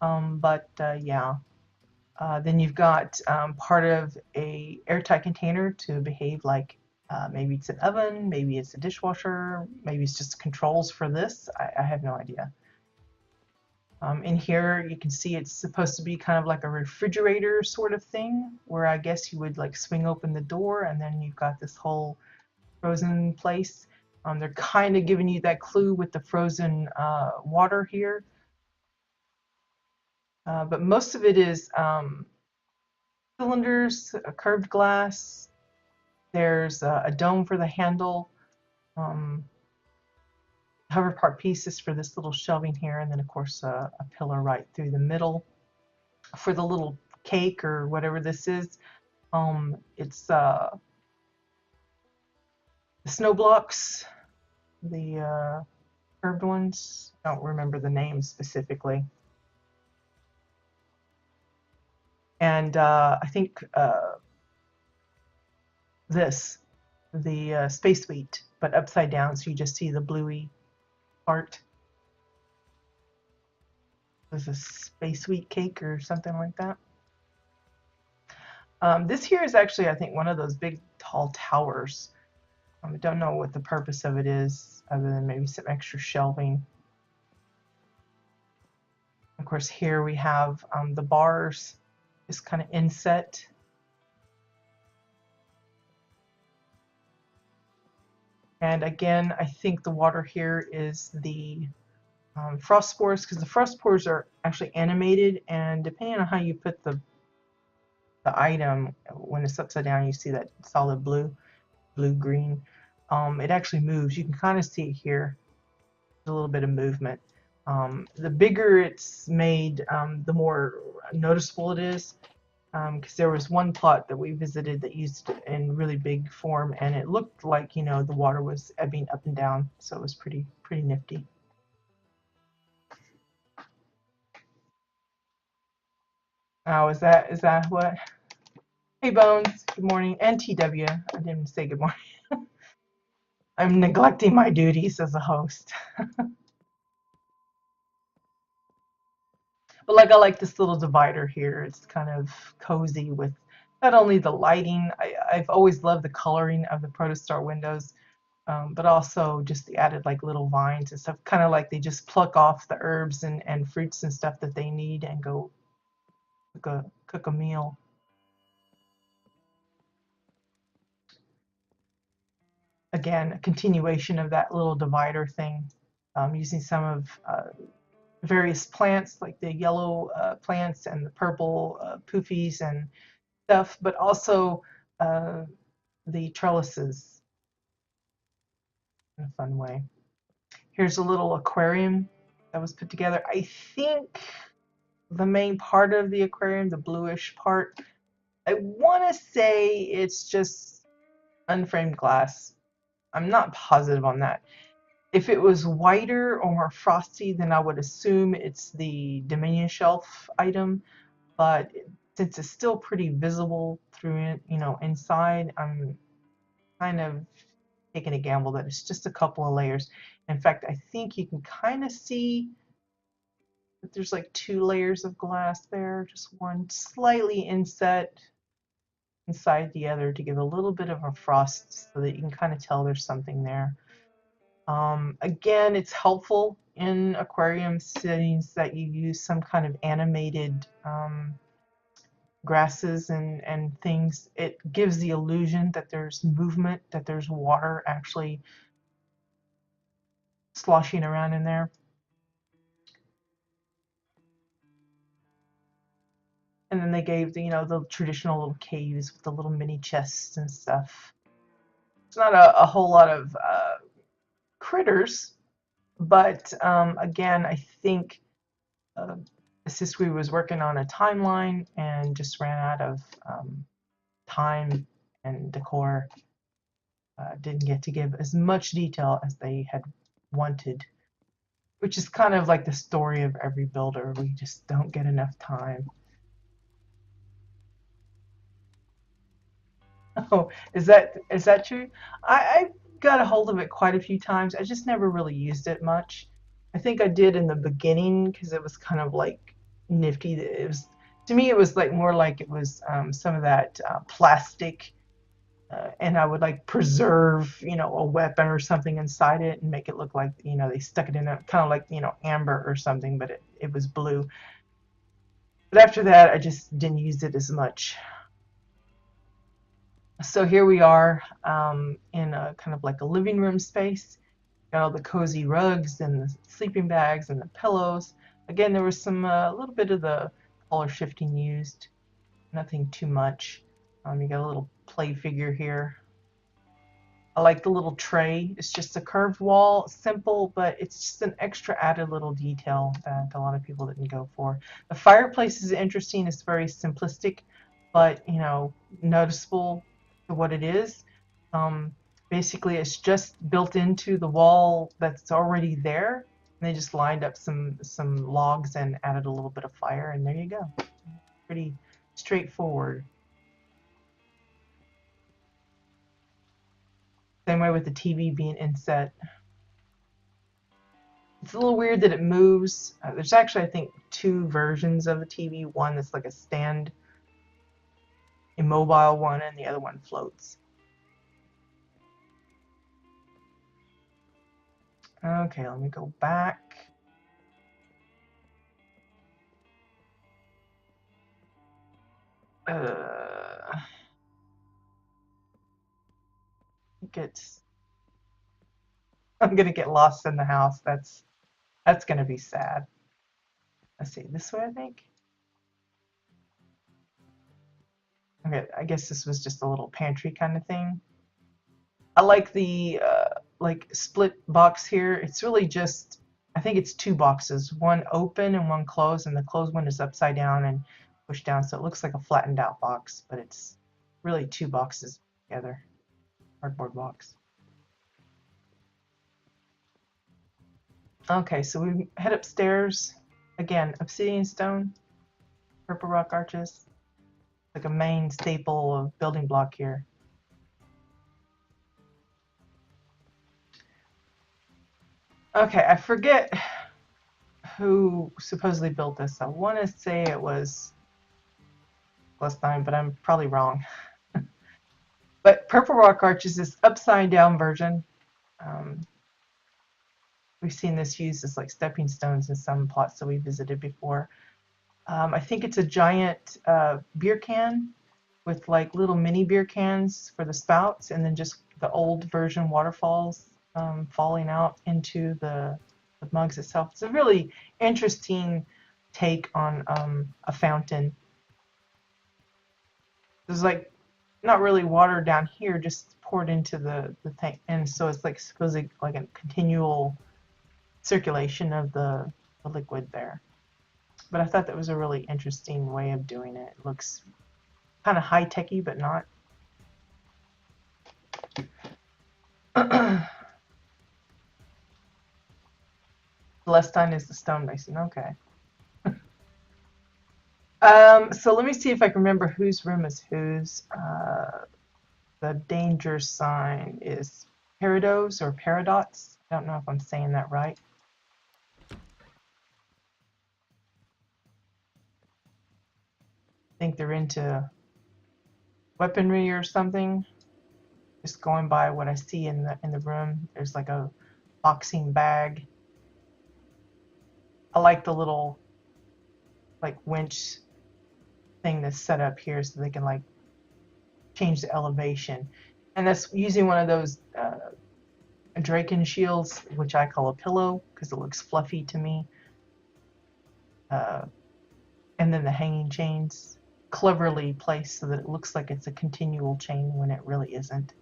yeah. Then you've got part of a airtight container to behave like maybe it's an oven, maybe it's a dishwasher, maybe it's just controls for this. I have no idea. In here, you can see it's supposed to be kind of like a refrigerator sort of thing, where I guess you would like swing open the door and then you've got this whole frozen place. They're kind of giving you that clue with the frozen water here. But most of it is cylinders, a curved glass. There's a dome for the handle. Hover part pieces for this little shelving here, and then of course a pillar right through the middle for the little cake or whatever this is. It's the snow blocks, the curved ones. I don't remember the names specifically. And I think this, the Space Suite, but upside down, so you just see the bluey part. There's a Space Suite cake or something like that. This here is actually, I think, one of those big tall towers. I don't know what the purpose of it is, other than maybe some extra shelving. Of course, here we have the bars, just kind of inset. And again, I think the water here is the frost spores, because the frost spores are actually animated, and depending on how you put the item, when it's upside down, you see that solid blue-green. It actually moves. You can kind of see it here. There's a little bit of movement. The bigger it's made, the more noticeable it is. Because there was one plot that we visited that used it in really big form, and it looked like, you know, the water was ebbing up and down, so it was pretty nifty. Oh, is that what? Hey Bones, good morning, and TW. I didn't say good morning. I'm neglecting my duties as a host. But like, I like this little divider here. It's kind of cozy with not only the lighting. I've always loved the coloring of the Protostar windows, but also just the added like little vines and stuff. Kind of like they just pluck off the herbs and fruits and stuff that they need and go cook a meal. Again, a continuation of that little divider thing, using some of various plants like the yellow plants and the purple poofies and stuff, but also the trellises in a fun way. Here's a little aquarium that was put together. I think the main part of the aquarium, the bluish part, I want to say it's just unframed glass. I'm not positive on that. If it was whiter or more frosty, then I would assume it's the Dominion shelf item, but since it's still pretty visible through it, you know, inside, I'm kind of taking a gamble that it's just a couple of layers. In fact, I think you can kind of see that there's like 2 layers of glass there, just one slightly inset inside the other to give a little bit of a frost so that you can kind of tell there's something there. Again, it's helpful in aquarium settings that you use some kind of animated grasses and things. It gives the illusion that there's movement, that there's water actually sloshing around in there. And then they gave the, you know, the traditional little caves with the little mini chests and stuff. It's not a whole lot of critters, but again, I think Assistwe was working on a timeline and just ran out of time and decor. Didn't get to give as much detail as they had wanted, which is kind of like the story of every builder. We just don't get enough time. Oh, is that true? I got a hold of it quite a few times. I just never really used it much. I think I did in the beginning because it was kind of like nifty. It was, to me, it was like more like it was some of that plastic And I would like preserve, a weapon or something inside it and make it look like, they stuck it in a kind of like, amber or something, but it was blue. But after that, I just didn't use it as much. So here we are in a kind of like a living room space. Got all the cozy rugs and the sleeping bags and the pillows. Again, there was some a little bit of the color shifting used, nothing too much. You got a little play figure here. I like the little tray. It's just a curved wall, simple, but it's just an extra added little detail that a lot of people didn't go for. The fireplace is interesting. It's very simplistic, but noticeable to what it is. Um, Basically, it's just built into the wall that's already there. And they just lined up some logs and added a little bit of fire, and there you go. Pretty straightforward. Same way with the TV being inset. It's a little weird that it moves. There's actually, I think, two versions of the TV. One that's like a stand, immobile one, and the other one floats. Okay, let me go back. I'm gonna get lost in the house. That's gonna be sad. Let's see, this way I think. Okay, I guess this was just a little pantry kind of thing. I like the like split box here. It's really just, I think it's two boxes, one open and one closed, and the closed one is upside down and pushed down, so it looks like a flattened out box, but it's really two boxes together, cardboard box. Okay, so we head upstairs. Again, obsidian stone, purple rock arches, like a main staple of building block here. Okay, I forget who supposedly built this. I want to say it was WildStar, but I'm probably wrong. But purple rock arch is this upside down version. Um, we've seen this used as like stepping stones in some plots that we visited before. I think it's a giant beer can with like little mini beer cans for the spouts, and then just the old version waterfalls falling out into the mugs itself. It's a really interesting take on a fountain. There's like not really water down here, just poured into the tank, and so it's like supposedly like a continual circulation of the liquid there. But I thought that was a really interesting way of doing it. It looks kind of high-techy, but not. Celestine is the stonemason. Okay. So let me see if I can remember whose room is whose. The danger sign is Parados or Paradots. I don't know if I'm saying that right. I think they're into weaponry or something. Just going by what I see in the room. There's like a boxing bag. I like the little like winch thing that's set up here so they can like change the elevation. And that's using one of those Draken shields, which I call a pillow because it looks fluffy to me. And then the hanging chains, cleverly placed so that it looks like it's a continual chain when it really isn't.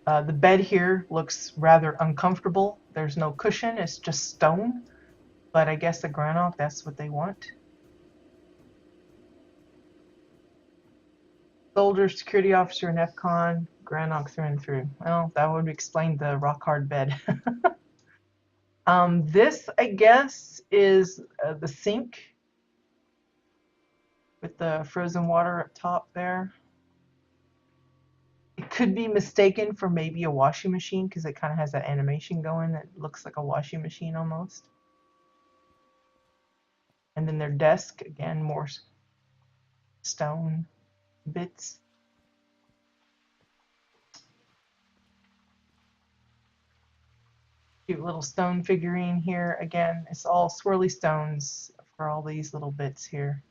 The bed here looks rather uncomfortable. There's no cushion, it's just stone. But I guess the Granok, that's what they want. Soldier, security officer, and FCON, Granok through and through. Well, that would explain the rock hard bed. This, I guess, is the sink with the frozen water up top there. It could be mistaken for maybe a washing machine because it kind of has that animation going that looks like a washing machine almost. And then their desk, again, more stone bits. Cute little stone figurine here. Again, it's all swirly stones for all these little bits here.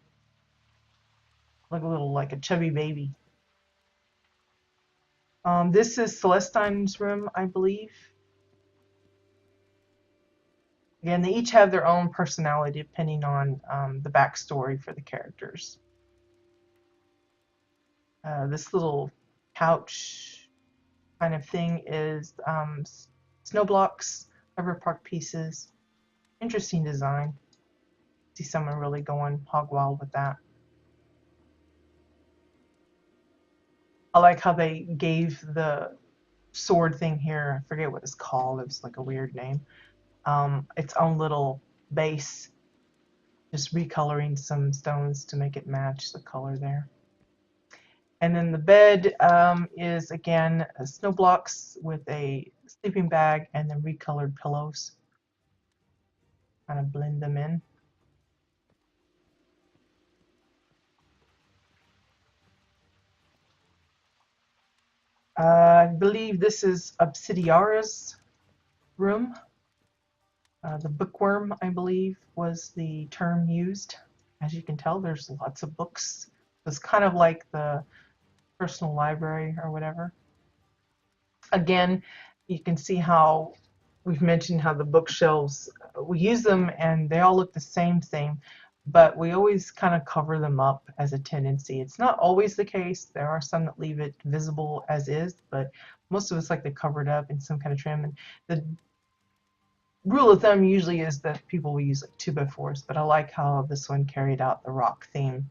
Look a little like a chubby baby. This is Celestine's room, I believe. Again, they each have their own personality depending on the backstory for the characters. This little couch kind of thing is snow blocks, hover park pieces. Interesting design. See someone really going hog wild with that. I like how they gave the sword thing here, I forget what it's called, it was like a weird name, its own little base, just recoloring some stones to make it match the color there. And then the bed is again snow blocks with a sleeping bag and then recolored pillows. Kind of blend them in. I believe this is Obsidiara's room. The bookworm, I believe, was the term used. As you can tell, there's lots of books. It's kind of like the personal library or whatever. Again, you can see how we've mentioned how the bookshelves, we use them and they all look the same, but we always kind of cover them up as a tendency. It's not always the case. There are some that leave it visible as is, but most of us like to cover it up in some kind of trim. And the rule of thumb usually is that people will use like 2x4s, but I like how this one carried out the rock theme,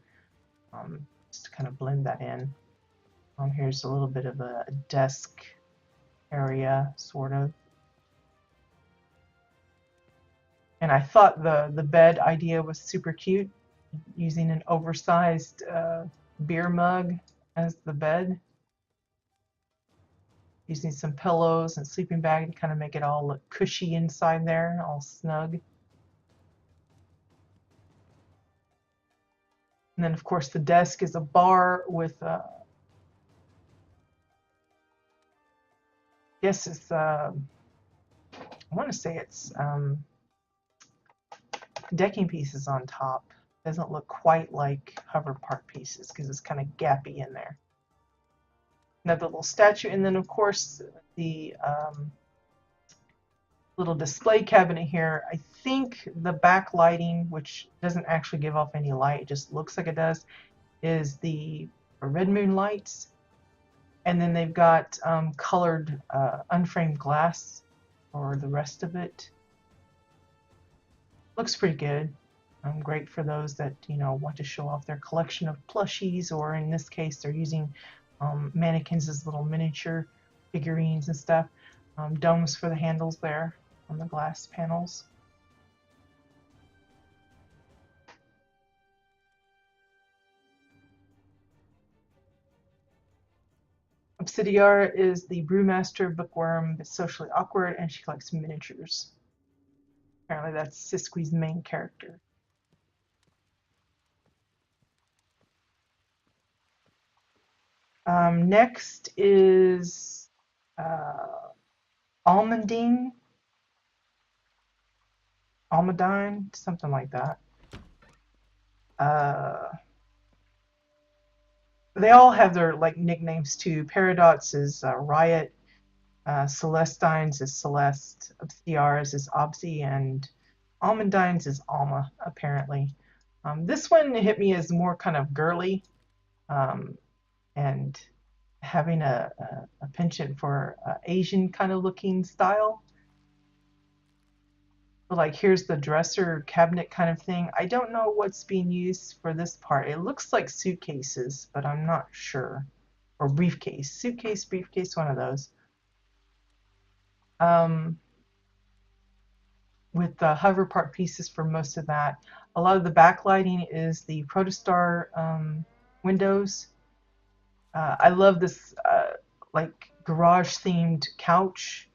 just to kind of blend that in. Here's a little bit of a desk area, sort of. And I thought the bed idea was super cute, using an oversized beer mug as the bed. Using some pillows and sleeping bag to kind of make it all look cushy inside there, all snug. And then of course the desk is a bar with I guess it's I want to say it's decking pieces on top. Doesn't look quite like hover park pieces because it's kind of gappy in there. Another little statue, and then of course the little display cabinet here. I think the backlighting, which doesn't actually give off any light, it just looks like it does, is the red moon lights. And then they've got colored unframed glass for the rest of it. Looks pretty good. Great for those that want to show off their collection of plushies, or in this case they're using mannequins as little miniature figurines and stuff. Domes for the handles there on the glass panels. Obsidiara is the brewmaster bookworm that's socially awkward, and she collects miniatures. Apparently that's Siski's main character. Next is Almandine, something like that. They all have their like nicknames too. Paradox is Riot, Celestine's is Celeste, Obsidiara's is Obsi, and Almandine's is Alma, apparently. This one hit me as more kind of girly, and having a penchant for Asian kind of looking style. Like here's the dresser cabinet kind of thing. I don't know what's being used for this part. It looks like suitcases, but I'm not sure. Or briefcase. Suitcase, briefcase, one of those. With the hover park pieces for most of that. A lot of the backlighting is the Protostar windows. I love this like garage themed couch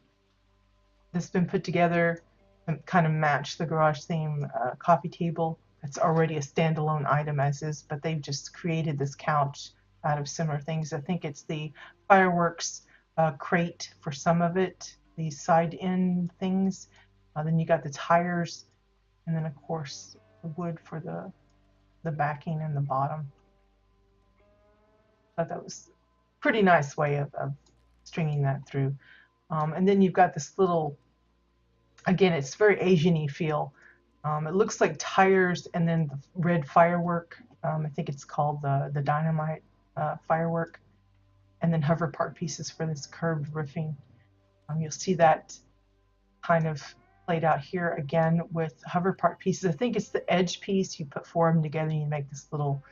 that's been put together and kind of match the garage theme coffee table. It's already a standalone item as is, but they've just created this couch out of similar things. I think it's the fireworks crate for some of it these side end things. Then you got the tires, and then of course the wood for the backing and the bottom. I thought that was a pretty nice way of stringing that through. And then you've got this little, again, it's very Asian-y feel. It looks like tires and then the red firework. I think it's called the dynamite firework. And then hover part pieces for this curved roofing. You'll see that kind of played out here again with hover part pieces. I think it's the edge piece. You put 4 of them together and you make this little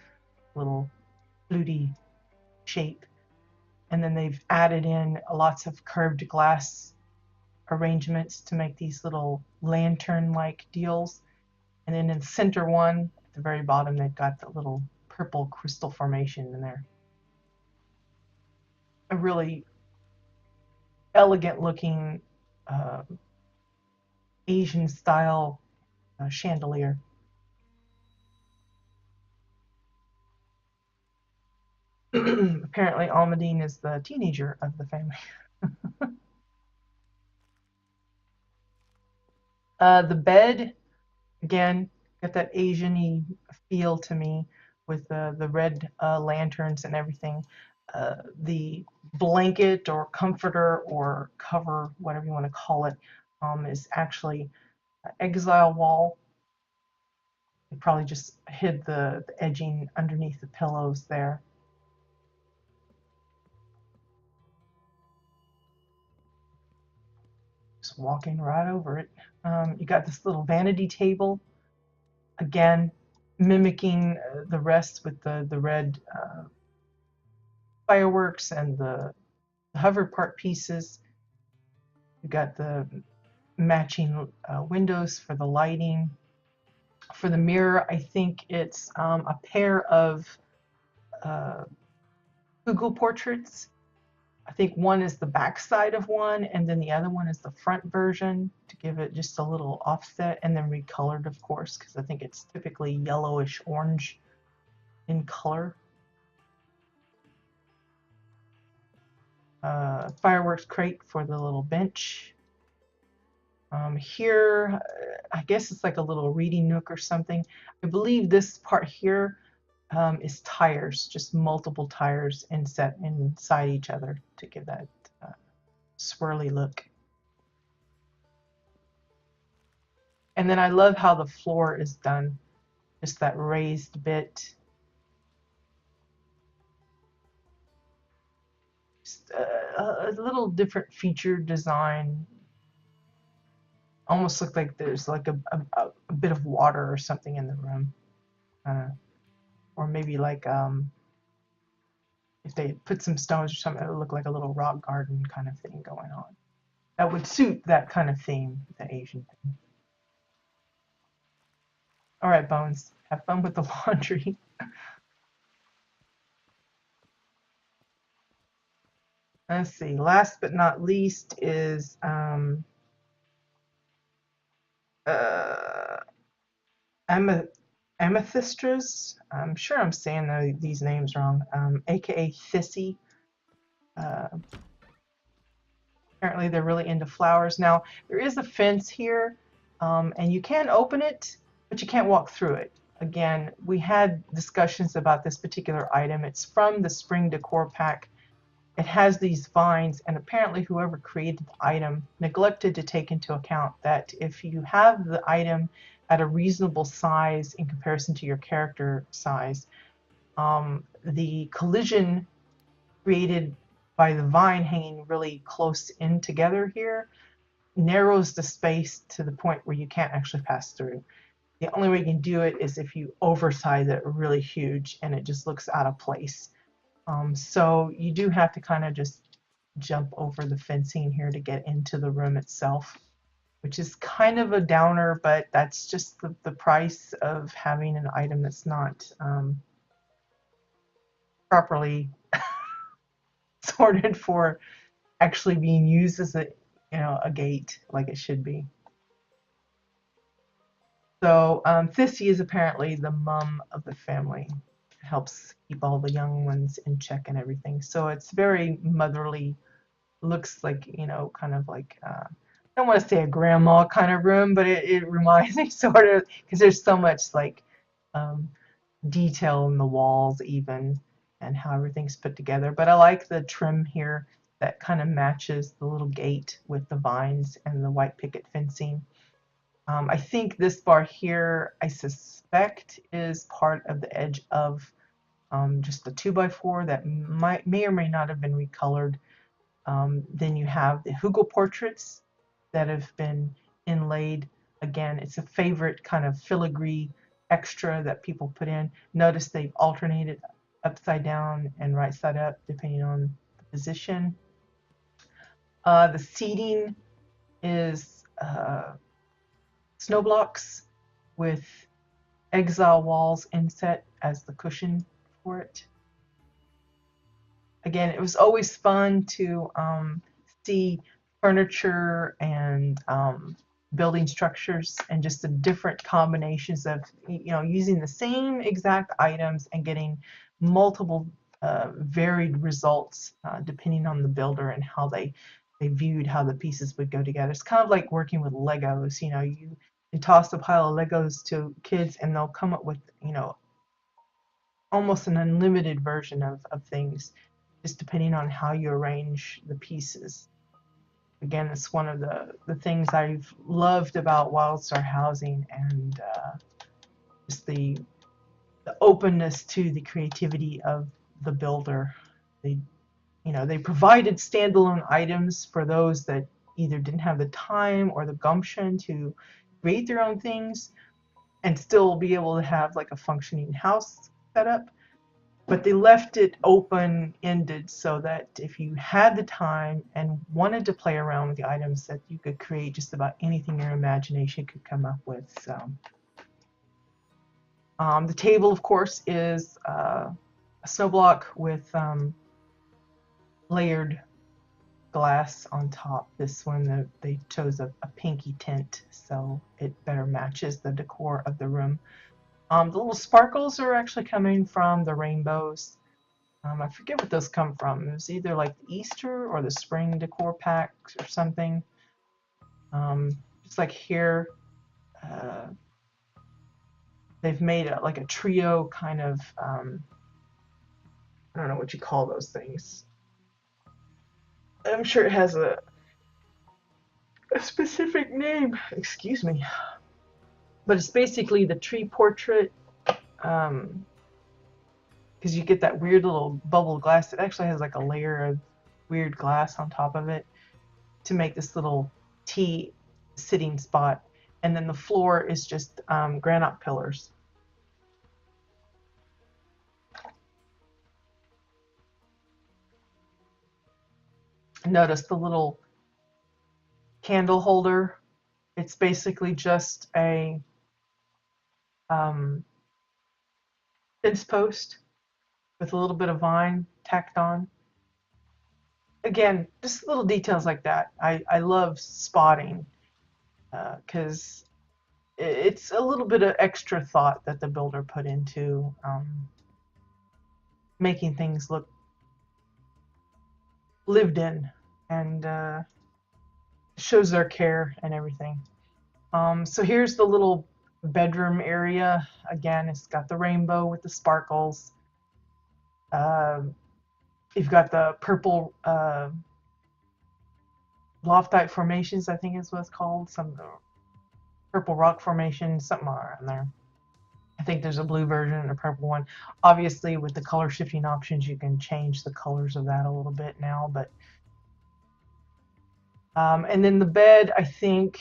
fluty shape. And then they've added in lots of curved glass arrangements to make these little lantern-like deals. And then in the center one, at the very bottom, they've got the little purple crystal formation in there. A really elegant looking Asian style chandelier. Apparently Almadine is the teenager of the family. The bed, again, got that Asian-y feel to me with the red lanterns and everything. The blanket or comforter or cover, whatever you want to call it, is actually an exile wall. They probably just hid the edging underneath the pillows there. Just walking right over it. You got this little vanity table, again mimicking the rest with the red fireworks and the hover part pieces. You got the matching windows for the lighting. For the mirror, I think it's a pair of Google portraits. I think one is the back side of one, and then the other one is the front version to give it just a little offset, and then recolored, of course, because I think it's typically yellowish orange in color. Fireworks crate for the little bench. Here, I guess it's like a little reading nook or something. I believe this part here is tires, just multiple tires set inside each other to give that swirly look. And then I love how the floor is done, just that raised bit. Just a little different feature design. Almost look like there's like a bit of water or something in the room. Or maybe like if they put some stones or something, it would look like a little rock garden kind of thing going on. That would suit that kind of theme, the Asian thing. All right, Bones, have fun with the laundry. Let's see, last but not least is amethystras. I'm sure I'm saying these names wrong. AKA Thissy. Apparently they're really into flowers. Now, there is a fence here, and you can open it, but you can't walk through it. Again, we had discussions about this particular item. It's from the Spring Decor Pack. It has these vines, and apparently whoever created the item neglected to take into account that if you have the item at a reasonable size in comparison to your character size, the collision created by the vine hanging really close in together here narrows the space to the point where you can't actually pass through. The only way you can do it is if you oversize it really huge and it just looks out of place. So you do have to kind of just jump over the fencing here to get into the room itself, which is kind of a downer, but that's just the price of having an item that's not properly sorted for actually being used as a gate like it should be. So Thissy is apparently the mom of the family. Helps keep all the young ones in check and everything. So it's very motherly looks like, you know, kind of like, I don't want to say a grandma kind of room, but it reminds me sort of, because there's so much like um, detail in the walls even, and how everything's put together. But I like the trim here that kind of matches the little gate with the vines and the white picket fencing. I think this bar here, I suspect, is part of the edge of just the 2x4 that may or may not have been recolored. Then you have the Hugel portraits that have been inlaid. Again, it's a favorite kind of filigree extra that people put in. Notice they've alternated upside down and right side up depending on the position. The seating is snow blocks with exile walls inset as the cushion for it. Again, it was always fun to see furniture and building structures and just the different combinations of, you know, using the same exact items and getting multiple varied results depending on the builder and how they viewed how the pieces would go together. It's kind of like working with Legos. You know, you toss a pile of Legos to kids and they'll come up with, you know, almost an unlimited version of things, just depending on how you arrange the pieces. Again, it's one of the things I've loved about WildStar housing, and just the openness to the creativity of the builder. They, you know, they provided standalone items for those that either didn't have the time or the gumption to create their own things and still be able to have like a functioning house setup. But they left it open-ended so that if you had the time and wanted to play around with the items, that you could create just about anything your imagination could come up with. So, the table, of course, is a snow block with layered glass on top. This one, they chose a pinky tint, so it better matches the decor of the room. The little sparkles are actually coming from the rainbows. I forget what those come from. It was either like Easter or the spring decor packs or something. Just like here, they've made like a trio kind of, I don't know what you call those things. I'm sure it has a specific name, excuse me. But it's basically the tree portrait, because you get that weird little bubble glass. It actually has like a layer of weird glass on top of it to make this little T sitting spot. And then the floor is just granite pillars. Notice the little candle holder. It's basically just a fence post with a little bit of vine tacked on. Again, just little details like that. I love spotting because it's a little bit of extra thought that the builder put into making things look lived in, and shows their care and everything. So here's the little bedroom area. Again, it's got the rainbow with the sparkles. You've got the purple loftite formations, I think is what it's called. Some purple rock formation, something around there. I think there's a blue version and a purple one. Obviously, with the color shifting options, you can change the colors of that a little bit now. But and then the bed, I think,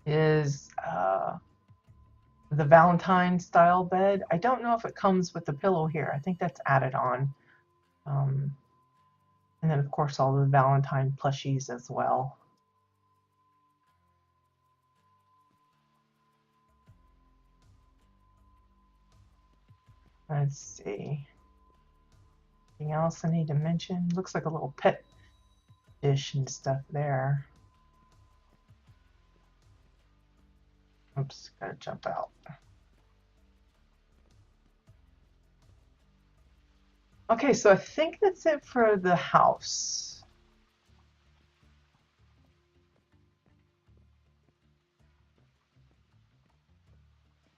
is the Valentine style bed. I don't know if it comes with the pillow here. I think that's added on. And then, of course, all the Valentine plushies as well. Let's see. Anything else I need to mention? Looks like a little pet dish and stuff there. Oops, gotta jump out. Okay, so I think that's it for the house.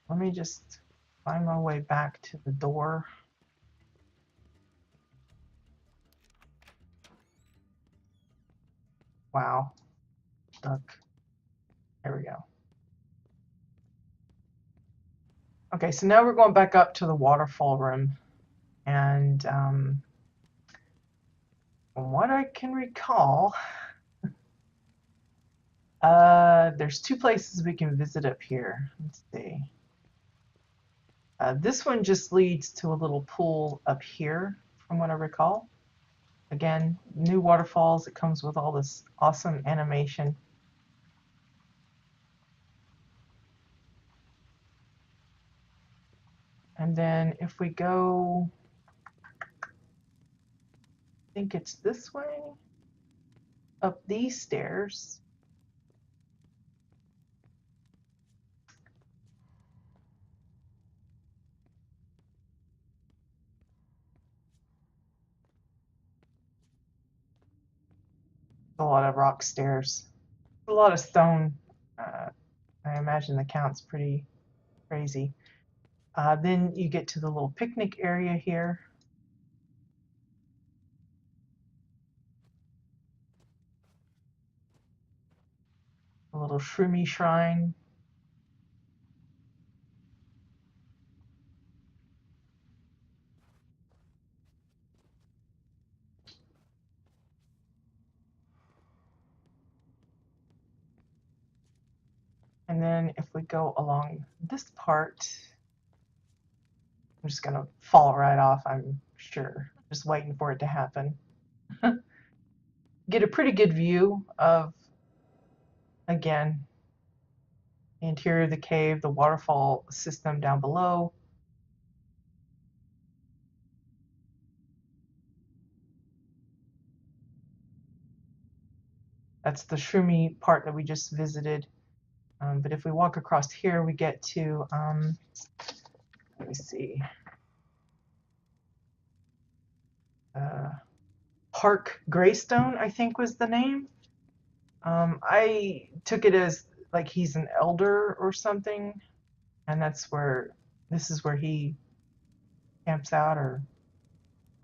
Let me just find my way back to the door. Wow, stuck. There we go. Okay, so now we're going back up to the waterfall room. And from what I can recall, there's two places we can visit up here. Let's see. This one just leads to a little pool up here, from what I recall. Again, new waterfalls. It comes with all this awesome animation. And then if we go, I think it's this way, up these stairs. A lot of rock stairs. A lot of stone. I imagine the count's pretty crazy. Then you get to the little picnic area here. A little shroomy shrine. And then if we go along this part, I'm just going to fall right off, I'm sure. Just waiting for it to happen. Get a pretty good view of, again, the interior of the cave, the waterfall system down below. That's the shroomy part that we just visited. But if we walk across here, we get to, let me see, Park Greystone, I think was the name. I took it as like he's an elder or something, and this is where he camps out, or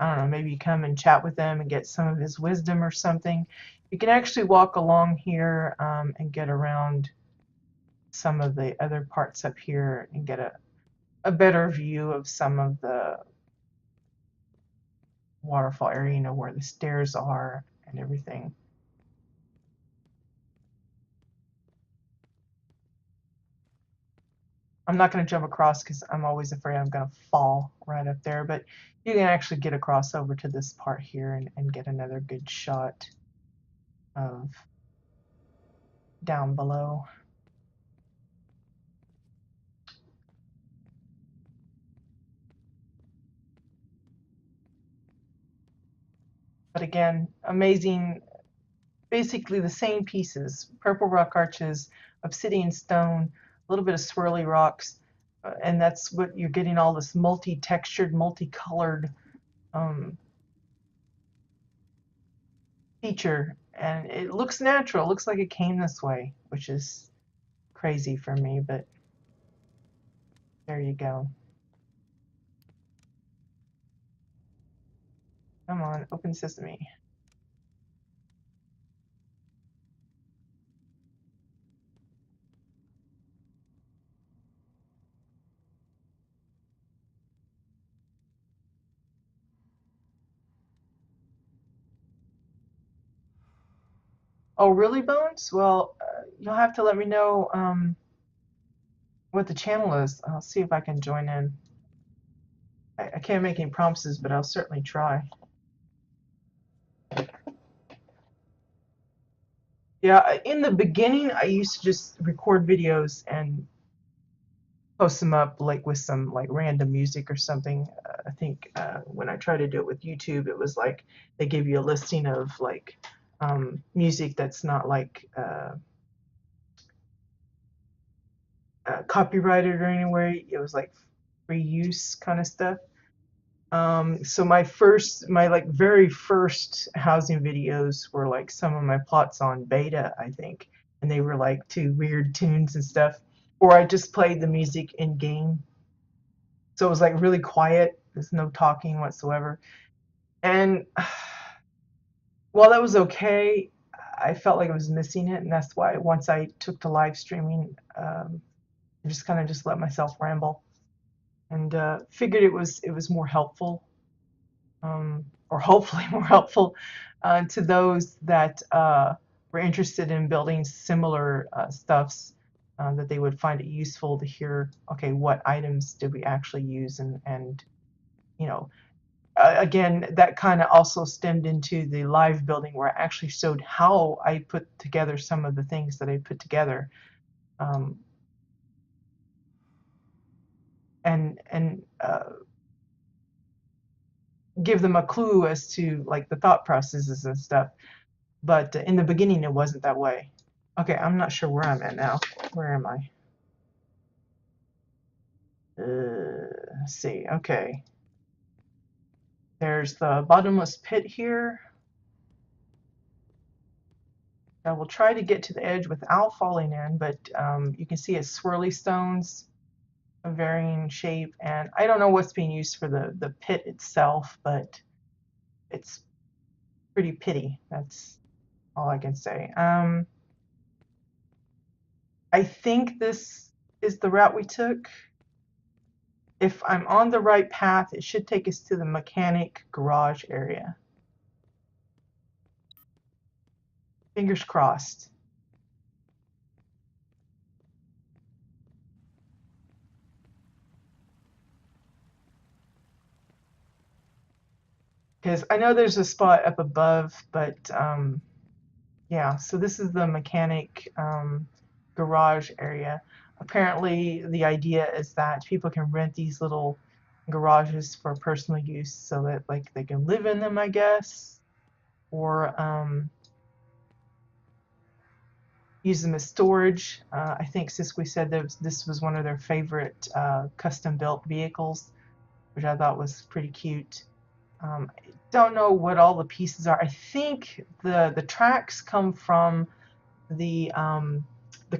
I don't know, maybe you come and chat with him and get some of his wisdom or something. You can actually walk along here and get around some of the other parts up here and get a better view of some of the waterfall area, you know, where the stairs are and everything. I'm not going to jump across because I'm always afraid I'm going to fall right up there, but you can actually get across over to this part here and get another good shot of down below. But again, amazing, basically the same pieces, purple rock arches, obsidian stone, a little bit of swirly rocks, and that's what you're getting, all this multi-textured, multicolored feature, and it looks natural. It looks like it came this way, which is crazy for me, but there you go. Come on, open sesame. Oh, really, Bones? Well, you'll have to let me know what the channel is. I'll see if I can join in. I can't make any promises, but I'll certainly try. Yeah, in the beginning, I used to just record videos and post them up like with some like random music or something. I think when I tried to do it with YouTube, it was like they give you a listing of like music that's not like copyrighted or anywhere. It was like free use kind of stuff. So my like very first housing videos were like some of my plots on beta, I think, and they were like to weird tunes and stuff, or I just played the music in game. So it was like really quiet. There's no talking whatsoever. And while that was okay, I felt like I was missing it, and that's why once I took to live streaming, I just kind of just let myself ramble and figured it was more helpful, or hopefully more helpful to those that were interested in building similar stuffs, that they would find it useful to hear, okay, what items did we actually use, and you know, again, that kind of also stemmed into the live building where I actually showed how I put together some of the things that I put together, um, and give them a clue as to like the thought processes and stuff. But in the beginning, it wasn't that way. Okay, I'm not sure where I'm at now. Where am I? Let's see. Okay. There's the bottomless pit here. I will try to get to the edge without falling in, but you can see it's swirly stones of varying shape, and I don't know what's being used for the pit itself, but it's pretty pitty. That's all I can say. I think this is the route we took. If I'm on the right path, it should take us to the mechanic garage area. Fingers crossed. Because I know there's a spot up above, but yeah, so this is the mechanic garage area. Apparently, the idea is that people can rent these little garages for personal use so that like they can live in them, I guess, or use them as storage. I think Siskwe said that this was one of their favorite custom-built vehicles, which I thought was pretty cute. I don't know what all the pieces are. I think the tracks come from the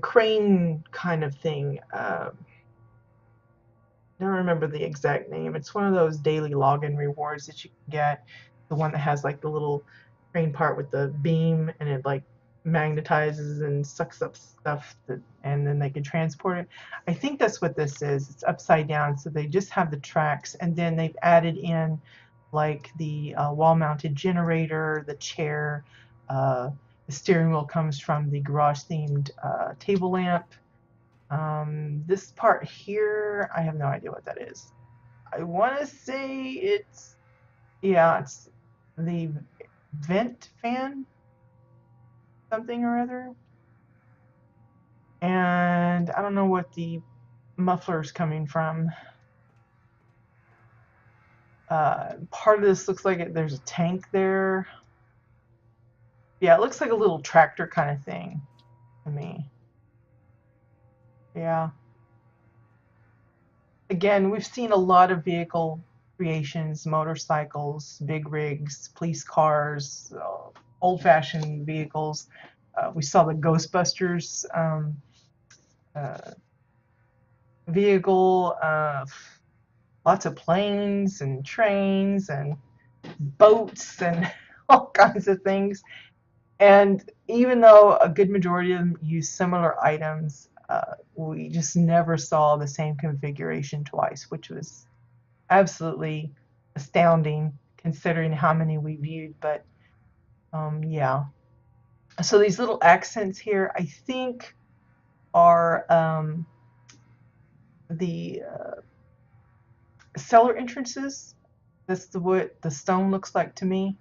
crane kind of thing. I don't remember the exact name. It's one of those daily login rewards that you can get. The one that has like the little crane part with the beam, and it like magnetizes and sucks up stuff and then they can transport it. I think that's what this is. It's upside down, so they just have the tracks, and then they've added in like the wall-mounted generator, the chair. The steering wheel comes from the garage-themed table lamp. This part here, I have no idea what that is. I want to say it's, yeah, it's the vent fan, something or other. And I don't know what the muffler's coming from. Part of this looks like there's a tank there. Yeah, it looks like a little tractor kind of thing to me. Yeah. Again, we've seen a lot of vehicle creations, motorcycles, big rigs, police cars, old-fashioned vehicles. We saw the Ghostbusters uh, vehicle, lots of planes and trains and boats and all kinds of things. And even though a good majority of them use similar items, we just never saw the same configuration twice, which was absolutely astounding considering how many we viewed. But yeah. So these little accents here, I think, are the cellar entrances. That's what the stone looks like to me.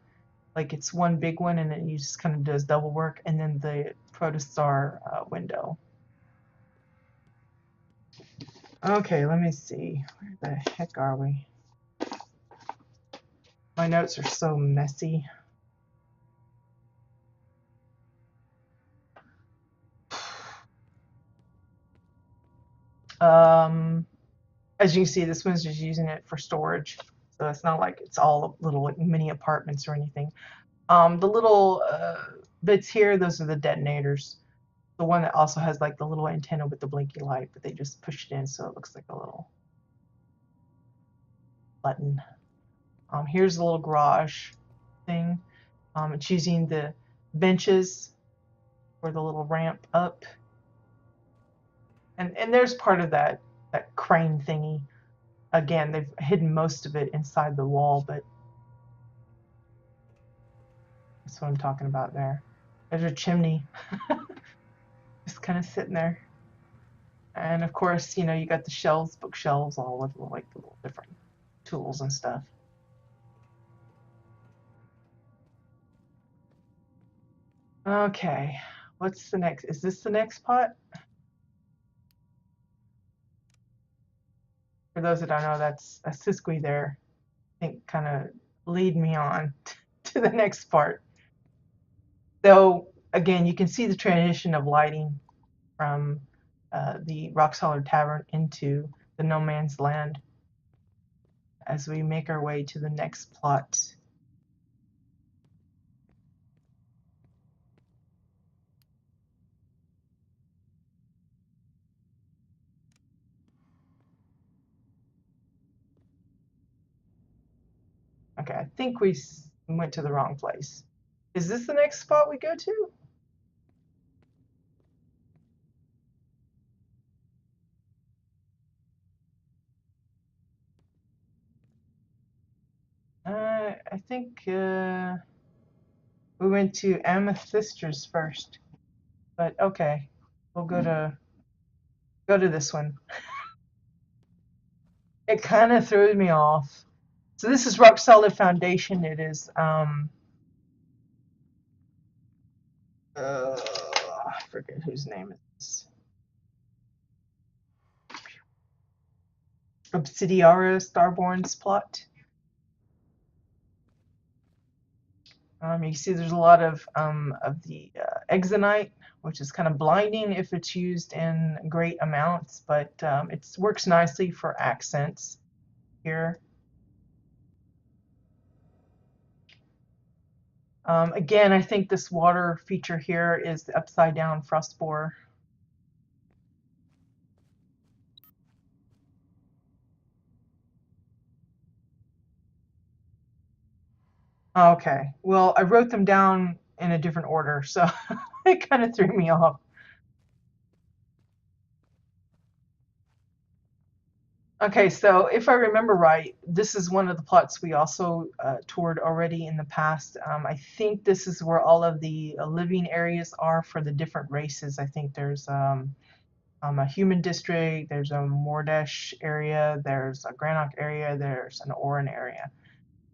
Like it's one big one, and then you just kind of does double work, and then the protostar window. Okay, let me see. Where the heck are we? My notes are so messy. As you can see, this one's just using it for storage. So it's not like it's all little like, mini apartments or anything. The little bits here, those are the detonators. The one that also has like the little antenna with the blinky light, but they just pushed it in so it looks like a little button. Here's the little garage thing. It's using the benches for the little ramp up. And there's part of that crane thingy. Again, they've hidden most of it inside the wall, but that's what I'm talking about there. There's a chimney. Just kind of sitting there. And of course, you know, you got the shelves, bookshelves, all with like little different tools and stuff. Okay, what's the next? Is this the next pot? For those that don't know, that's a Siskwe there. I think kind of lead me on to the next part. So again, you can see the transition of lighting from the Rock Solid Tavern into the No Man's Land as we make our way to the next plot. Okay, I think we went to the wrong place. Is this the next spot we go to? I think we went to Amethysters first, but okay, we'll go to this one. It kind of threw me off. So this is Rock Solid Foundation. It is I forget whose name it is. Obsidiara Starborn's plot. You see there's a lot of the exonite, which is kind of blinding if it's used in great amounts, but it works nicely for accents here. Again, I think this water feature here is the upside down frost borer. Okay, well, I wrote them down in a different order, so it kind of threw me off. Okay, so if I remember right, this is one of the plots we also toured already in the past. I think this is where all of the living areas are for the different races. I think there's a human district, there's a Mordesh area, there's a Granok area, there's an Oran area.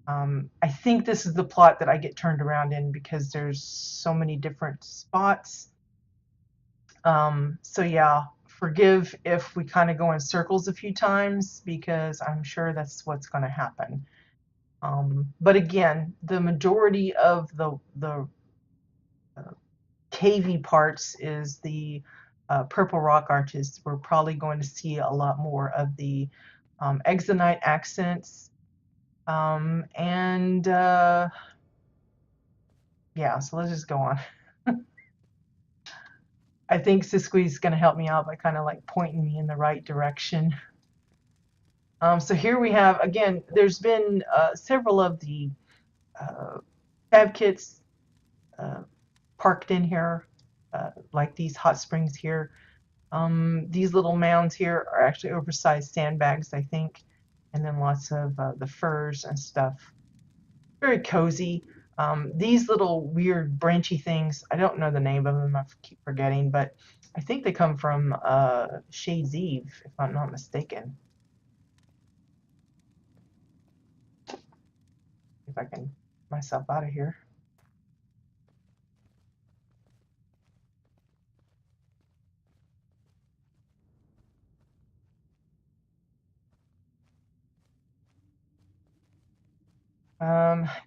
I think this is the plot that I get turned around in because there's so many different spots. So yeah, forgive if we kind of go in circles a few times because I'm sure that's what's going to happen. But again, the majority of the cavey parts is the purple rock arches. We're probably going to see a lot more of the exonite accents. Yeah, so let's just go on. I think Siskwe's going to help me out by kind of like pointing me in the right direction. So here we have, again, there's been several of the fab kits parked in here, like these hot springs here. These little mounds here are actually oversized sandbags, I think, and then lots of the furs and stuff. Very cozy. These little weird branchy things, I don't know the name of them, I keep forgetting, but I think they come from Shades Eve, if I'm not mistaken. If I can get myself out of here.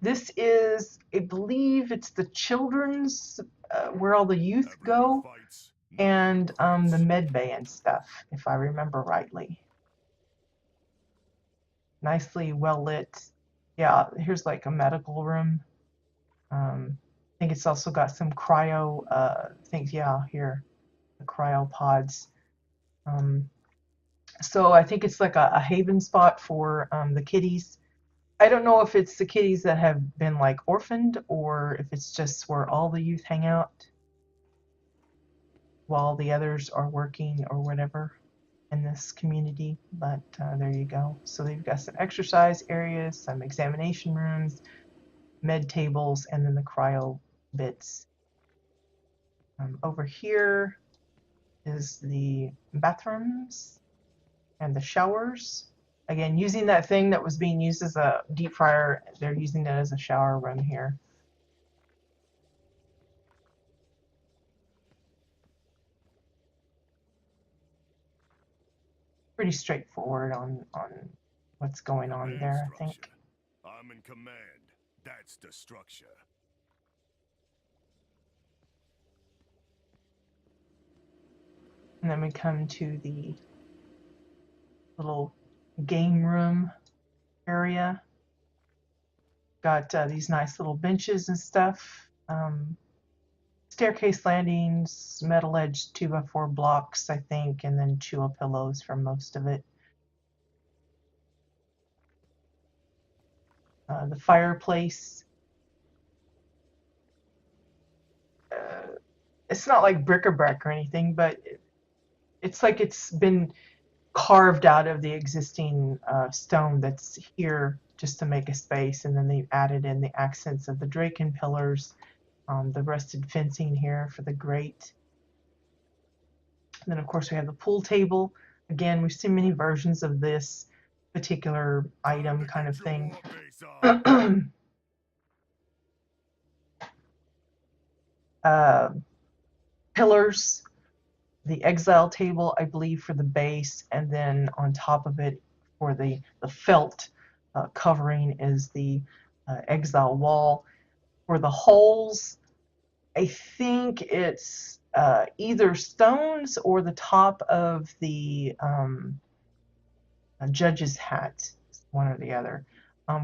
This is, I believe it's the children's, where all the youth go, and the med bay and stuff, if I remember rightly. nicely well lit. Yeah, here's like a medical room. I think it's also got some cryo things. Yeah, here, the cryo pods. Um, so I think it's like a haven spot for the kitties. I don't know if it's the kitties that have been like orphaned or if it's just where all the youth hang out while the others are working or whatever in this community. But there you go. So they've got some exercise areas, some examination rooms, med tables, and then the cryo bits. Over here is the bathrooms and the showers. Again, using that thing that was being used as a deep fryer, they're using that as a shower room here. Pretty straightforward on what's going on there, I think. I'm in command. That's the structure. And then we come to the little game room area. Got these nice little benches and stuff. Staircase landings, metal edged 2x4 blocks, I think, and then Chua pillows for most of it. The fireplace. It's not like bric-a-brac or anything, but it's like it's been carved out of the existing stone that's here just to make a space, and then they've added in the accents of the Draken pillars, the rusted fencing here for the grate. And then of course we have the pool table. Again, we've seen many versions of this particular item kind of thing. Pillars, the exile table, I believe, for the base, and then on top of it for the felt covering is the exile wall. For the holes, I think it's either stones or the top of the judge's hat, one or the other.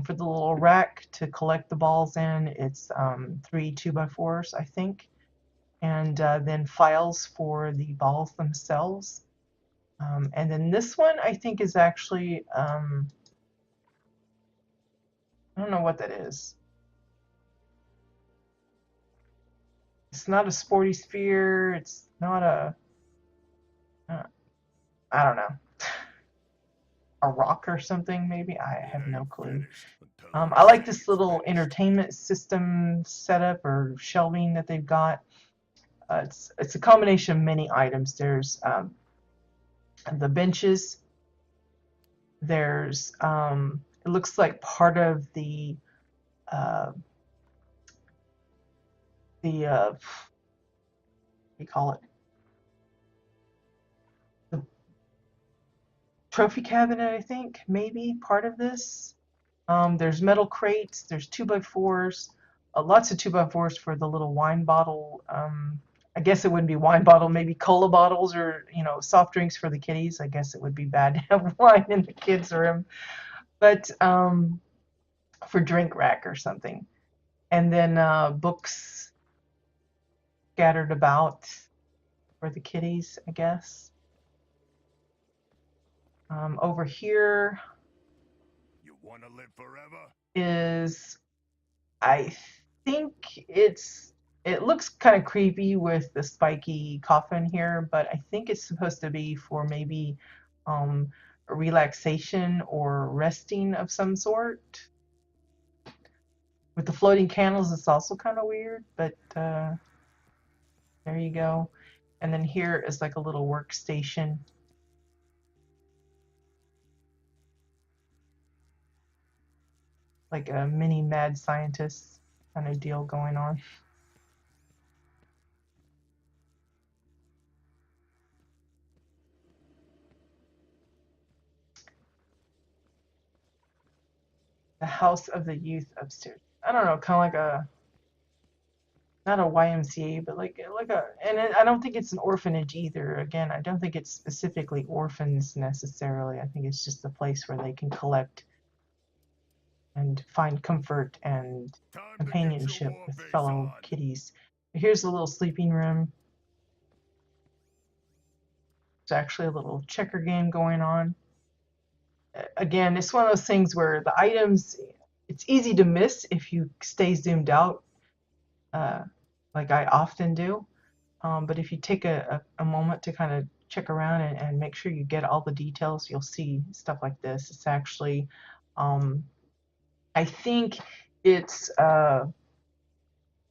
For the little rack to collect the balls in, it's 3 2x4s, I think. And then files for the balls themselves. And then this one, I think, is actually, I don't know what that is. It's not a sporty sphere. It's not a, I don't know, a rock or something, maybe? I have no clue. I like this little entertainment system setup or shelving that they've got. It's a combination of many items. There's the benches. There's it looks like part of the what do you call it? The trophy cabinet, I think, maybe part of this. There's metal crates. There's 2x4s. Lots of 2x4s for the little wine bottle. I guess it wouldn't be wine bottle, maybe cola bottles or, soft drinks for the kiddies. I guess it would be bad to have wine in the kids' room. But for drink rack or something. And then books scattered about for the kiddies, I guess. Over here You want to live forever? is, I think it looks kind of creepy with the spiky coffin here, but I think it's supposed to be for maybe a relaxation or resting of some sort. With the floating candles, it's also kind of weird, but there you go. And then here is like a little workstation. Like a mini mad scientist kind of deal going on. The House of the Youth upstairs. I don't know, kind of like a, not a YMCA, but like a, and I don't think it's an orphanage either. Again, I don't think it's specifically orphans necessarily. I think it's just a place where they can collect and find comfort and Time to get your companionship war with face fellow on. kitties. Here's a little sleeping room. There's actually a little checker game going on. Again, it's one of those things where the items, it's easy to miss if you stay zoomed out, uh, like I often do. But if you take a moment to kind of check around and make sure you get all the details, you'll see stuff like this. It's actually, I think it's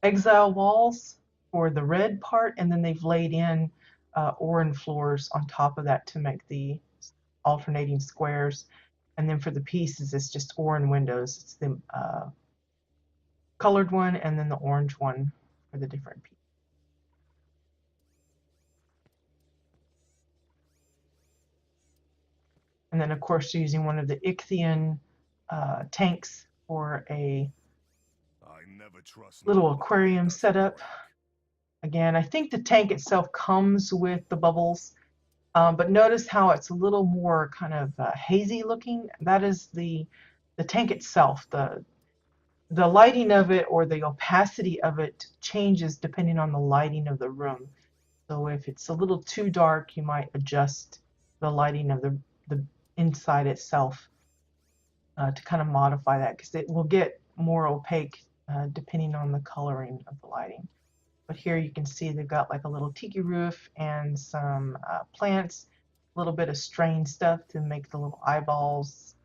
exile walls for the red part, and then they've laid in Oran floors on top of that to make the alternating squares. And then for the pieces, it's just Oran windows. It's the colored one and then the orange one for the different pieces. And then, of course, using one of the Ichthian tanks for a little aquarium setup. Again, I think the tank itself comes with the bubbles, but notice how it's a little more kind of hazy looking. That is the tank itself. The lighting of it or the opacity of it changes depending on the lighting of the room. So if it's a little too dark, you might adjust the lighting of the inside itself to kind of modify that, because it will get more opaque depending on the coloring of the lighting. But here you can see they've got like a little tiki roof and some plants, a little bit of strain stuff to make the little eyeballs,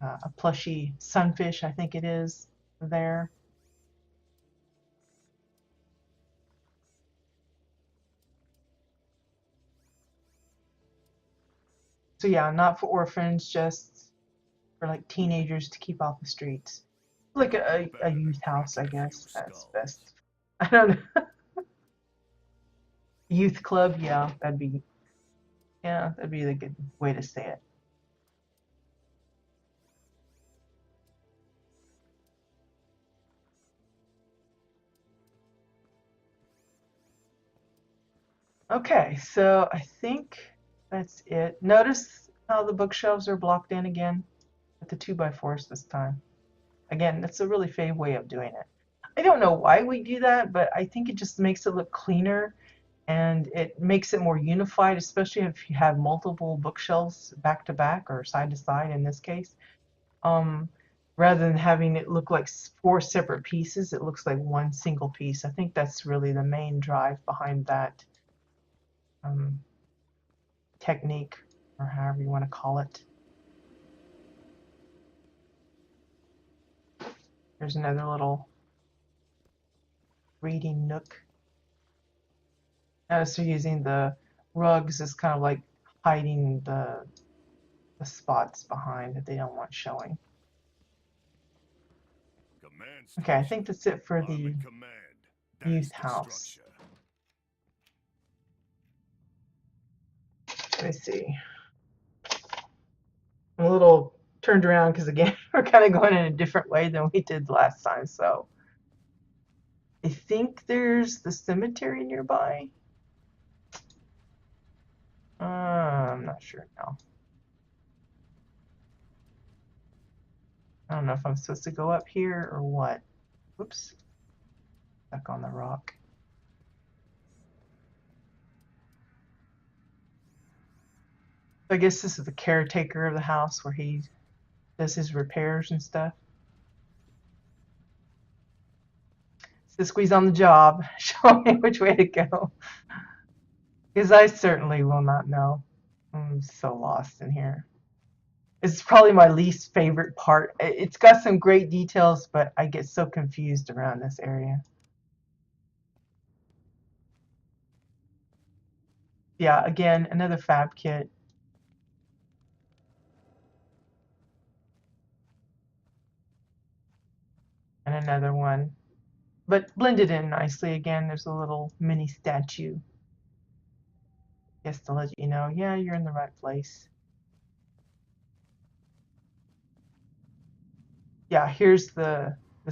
a plushy sunfish, I think it is, there. So yeah, not for orphans, just for like teenagers to keep off the streets. Like a youth house, I guess. That's best. I don't know. Youth club, yeah, that'd be the good way to say it. Okay, so I think that's it. Notice how the bookshelves are blocked in again with the 2x4s this time. Again, that's a really fave way of doing it. I don't know why we do that, but I think it just makes it look cleaner and it makes it more unified, especially if you have multiple bookshelves back to back or side to side in this case. Um, Rather than having it look like 4 separate pieces, it looks like one single piece. I think that's really the main drive behind that technique, or however you want to call it. There's another little reading nook. Notice they're using the rugs as kind of like hiding the spots behind that they don't want showing. Okay, I think that's it for the youth house. Let me see. I'm a little turned around because again, we're kind of going in a different way than we did last time. So I think there's the cemetery nearby. I'm not sure now. I don't know if I'm supposed to go up here or what. Whoops. Stuck on the rock. I guess this is the caretaker of the house where he does his repairs and stuff. So squeeze on the job. Show me which way to go. Because I certainly will not know. I'm so lost in here. It's probably my least favorite part. It's got some great details, but I get so confused around this area. Yeah, again, another fab kit. And another one. But blended in nicely. Again, there's a little mini statue. Just to let you know, yeah, you're in the right place. Yeah, here's the